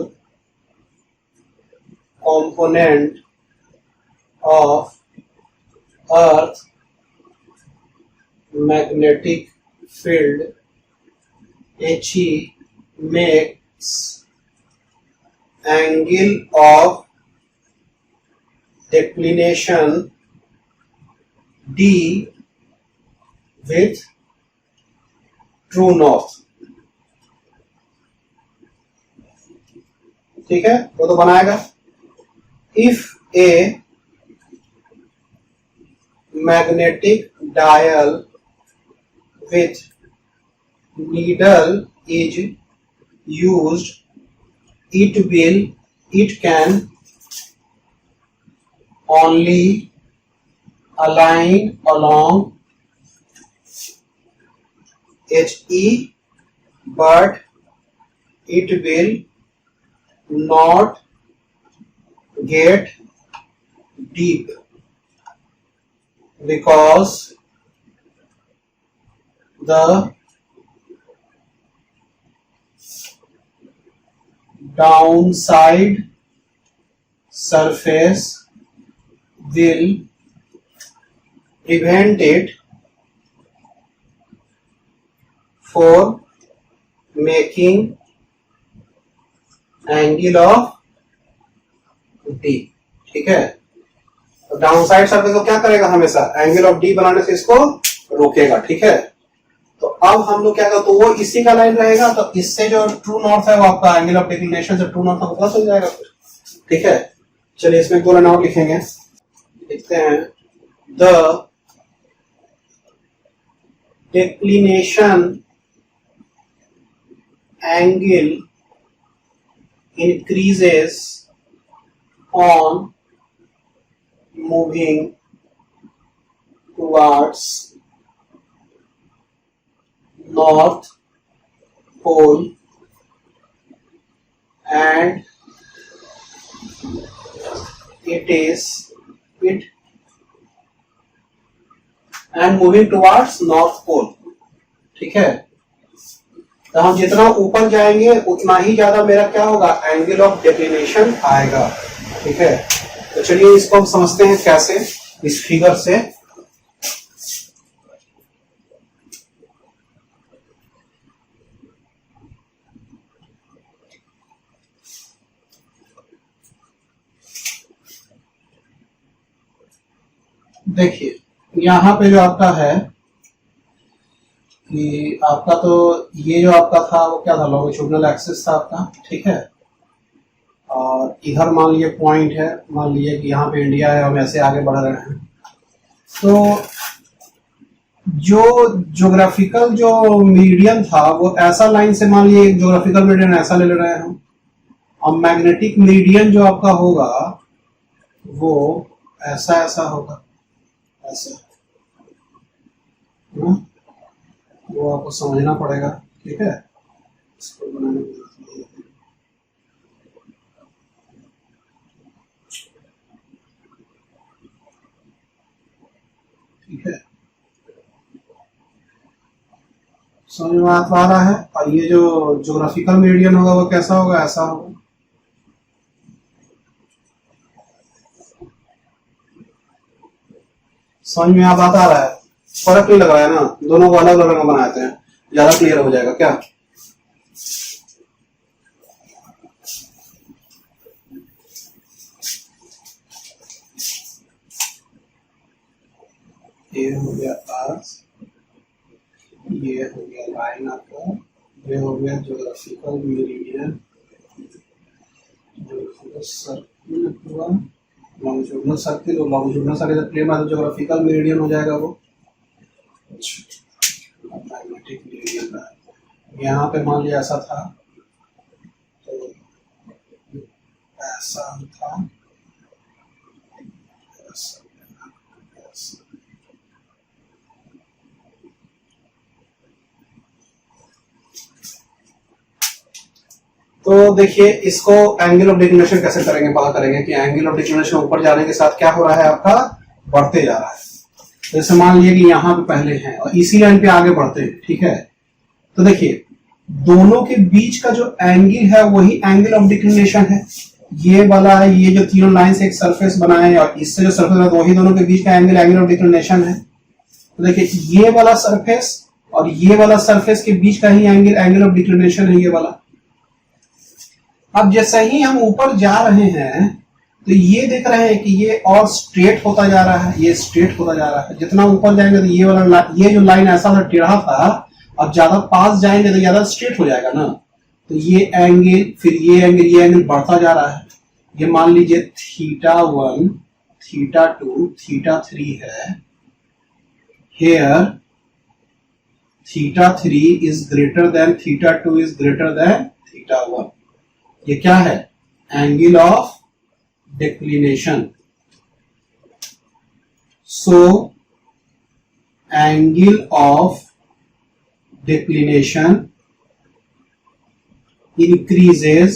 component of earth magnetic field HE makes angle of declination D with true north। ठीक है, वो तो बनाएगा। If A magnetic dial with needle is used, it can only align along HE, but it will not get deep because the downside surface will prevent it for making angle of D। ठीक है, तो down side surface को क्या करेगा, हमेशा angle of D बनाने से इसको रोकेगा। ठीक है, तो अब हम लोग क्या करते, तो वो इसी का लाइन रहेगा, तो इससे जो ट्रू नॉर्थ है वो आपका एंगल ऑफ डिक्लिनेशन से ट्रू नॉर्थ का पता चल जाएगा फिर। ठीक है, चलिए इसमें 2 लाइन और लिखेंगे, लिखते हैं the declination angle increases on moving towards north pole and moving towards north pole। ठीक है, तो हम जितना ऊपर जाएंगे उतना ही ज्यादा मेरा क्या होगा, एंगल ऑफ डिक्लिनेशन आएगा। ठीक है, तो चलिए इसको हम समझते हैं कैसे, इस फिगर से। देखिए यहां पे जो आपका है कि आपका तो ये जो आपका था वो क्या था, लॉन्गिट्यूडिनल एक्सिस था आपका। ठीक है, और इधर मान लीजिए पॉइंट है, मान लीजिए कि यहाँ पे इंडिया है, हम ऐसे आगे बढ़ रहे हैं। तो जो ज्योग्राफिकल जो मीडियम था वो ऐसा लाइन से, मान लीजिए ज्योग्राफिकल मीडियम ऐसा ले रहे हैं हम, और मैग्नेटिक मीडियम जो आपका होगा वो ऐसा ऐसा होगा, ऐसा। वो आपको समझना पड़ेगा। ठीक है, इसको बनाने के लिए ठीक है, समझ में आ रहा है। और ये जो ज्योग्राफिकल मीडियम होगा वो कैसा होगा, ऐसा होगा। समझ में आ बात आ रहा है, फर्क नहीं लग रहा है ना, दोनों को अलग अलग बनाते हैं, ज्यादा क्लियर हो जाएगा क्या। ये हो गया अर्थ, ये हो गया लाइन आपका ये हो गया ज्योग्राफिकल मेरिडियन, सर्किल पूरा लॉन्गिट्यूडनल सर्किल, और लॉन्गिट्यूडनल सर्किल प्लेन में ज्योग्राफिकल मेरिडियन हो जाएगा वो। मैग्नेटिक मेरिडियन यहाँ पे मान लिया ऐसा था, तो ऐसा था, तो देखिए इसको एंगल ऑफ डिक्लिनेशन कैसे करेंगे, पता करेंगे कि एंगल ऑफ डिक्लिनेशन ऊपर जाने के साथ क्या हो रहा है, आपका बढ़ते जा रहा है। तो जैसे मान लीजिए कि यहाँ पे पहले है और इसी लाइन पे आगे बढ़ते हैं, ठीक है। तो देखिए दोनों के बीच का जो एंगल है वही एंगल ऑफ डिक्लिनेशन है। ये वाला है, ये जो तीनों लाइन से एक सरफेस बना है और इससे जो सरफेस बना है वही दोनों के बीच का एंगल ऑफ डिक्लिनेशन है। तो देखिए ये वाला सरफेस और ये वाला सरफेस के बीच का ही एंगल ऑफ डिक्लिनेशन है ये वाला। अब जैसे ही हम ऊपर जा रहे हैं तो ये देख रहे हैं कि ये और स्ट्रेट होता जा रहा है, ये स्ट्रेट होता जा रहा है। जितना ऊपर जाएंगे तो ये वाला ये जो लाइन ऐसा टेढ़ा था, अब ज्यादा पास जाएंगे तो ज्यादा स्ट्रेट हो जाएगा ना। तो ये एंगल, फिर ये एंगल बढ़ता जा रहा है। ये मान लीजिए θ1, θ2, θ3 है। Here θ3 is greater than θ2 is greater than θ1। ये क्या है, angle of declination. So angle of declination increases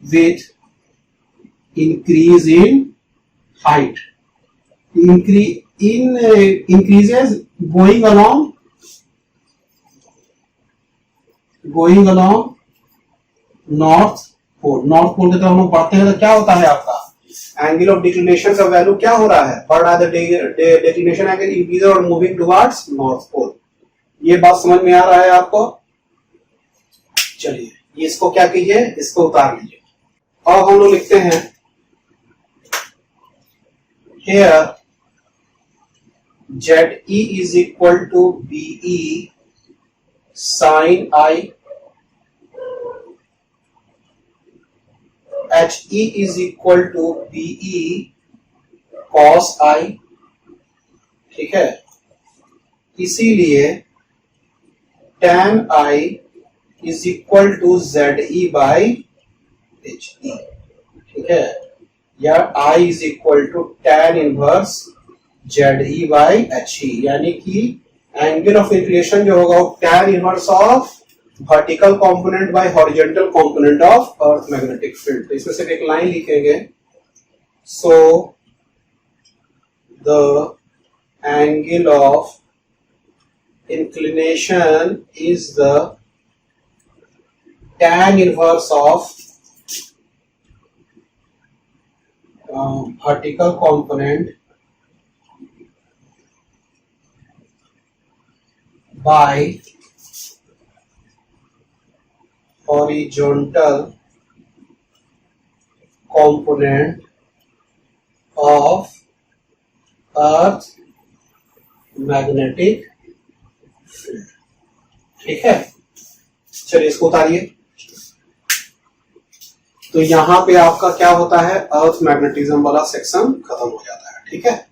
with increase in height, increases going along north pole. North pole की तरफ हम बढ़ते हैं तो क्या होता है, आपका एंगल ऑफ डिक्लिनेशन का वैल्यू क्या हो रहा है, बढ़ रहा है। डिक्लिनेशन एंगल इंक्रीज और मूविंग टुवर्ड्स नॉर्थ पोल। ये बात समझ में आ रहा है आपको। चलिए इसको क्या कीजिए, इसको उतार लीजिए। अब हम लोग लिखते हैं here ZE is equal to BE sin I, HE is equal to BE cos I, ठीक है। इसीलिए tan I is equal to ZE by HE, ठीक है। या I is equal to tan inverse ZE by HE, यानी कि angle of inclination जो होगा वो tan inverse of vertical component bye horizontal component of earth magnetic field. तो इसमें से एक लाइन लिखेंगे, so the angle of inclination is the tan inverse of vertical component by horizontal component of earth magnetic field, ठीक है। चलिए इसको उतारिए। तो यहां पे आपका क्या होता है, अर्थ मैग्नेटिज्म वाला सेक्शन खत्म हो जाता है, ठीक है।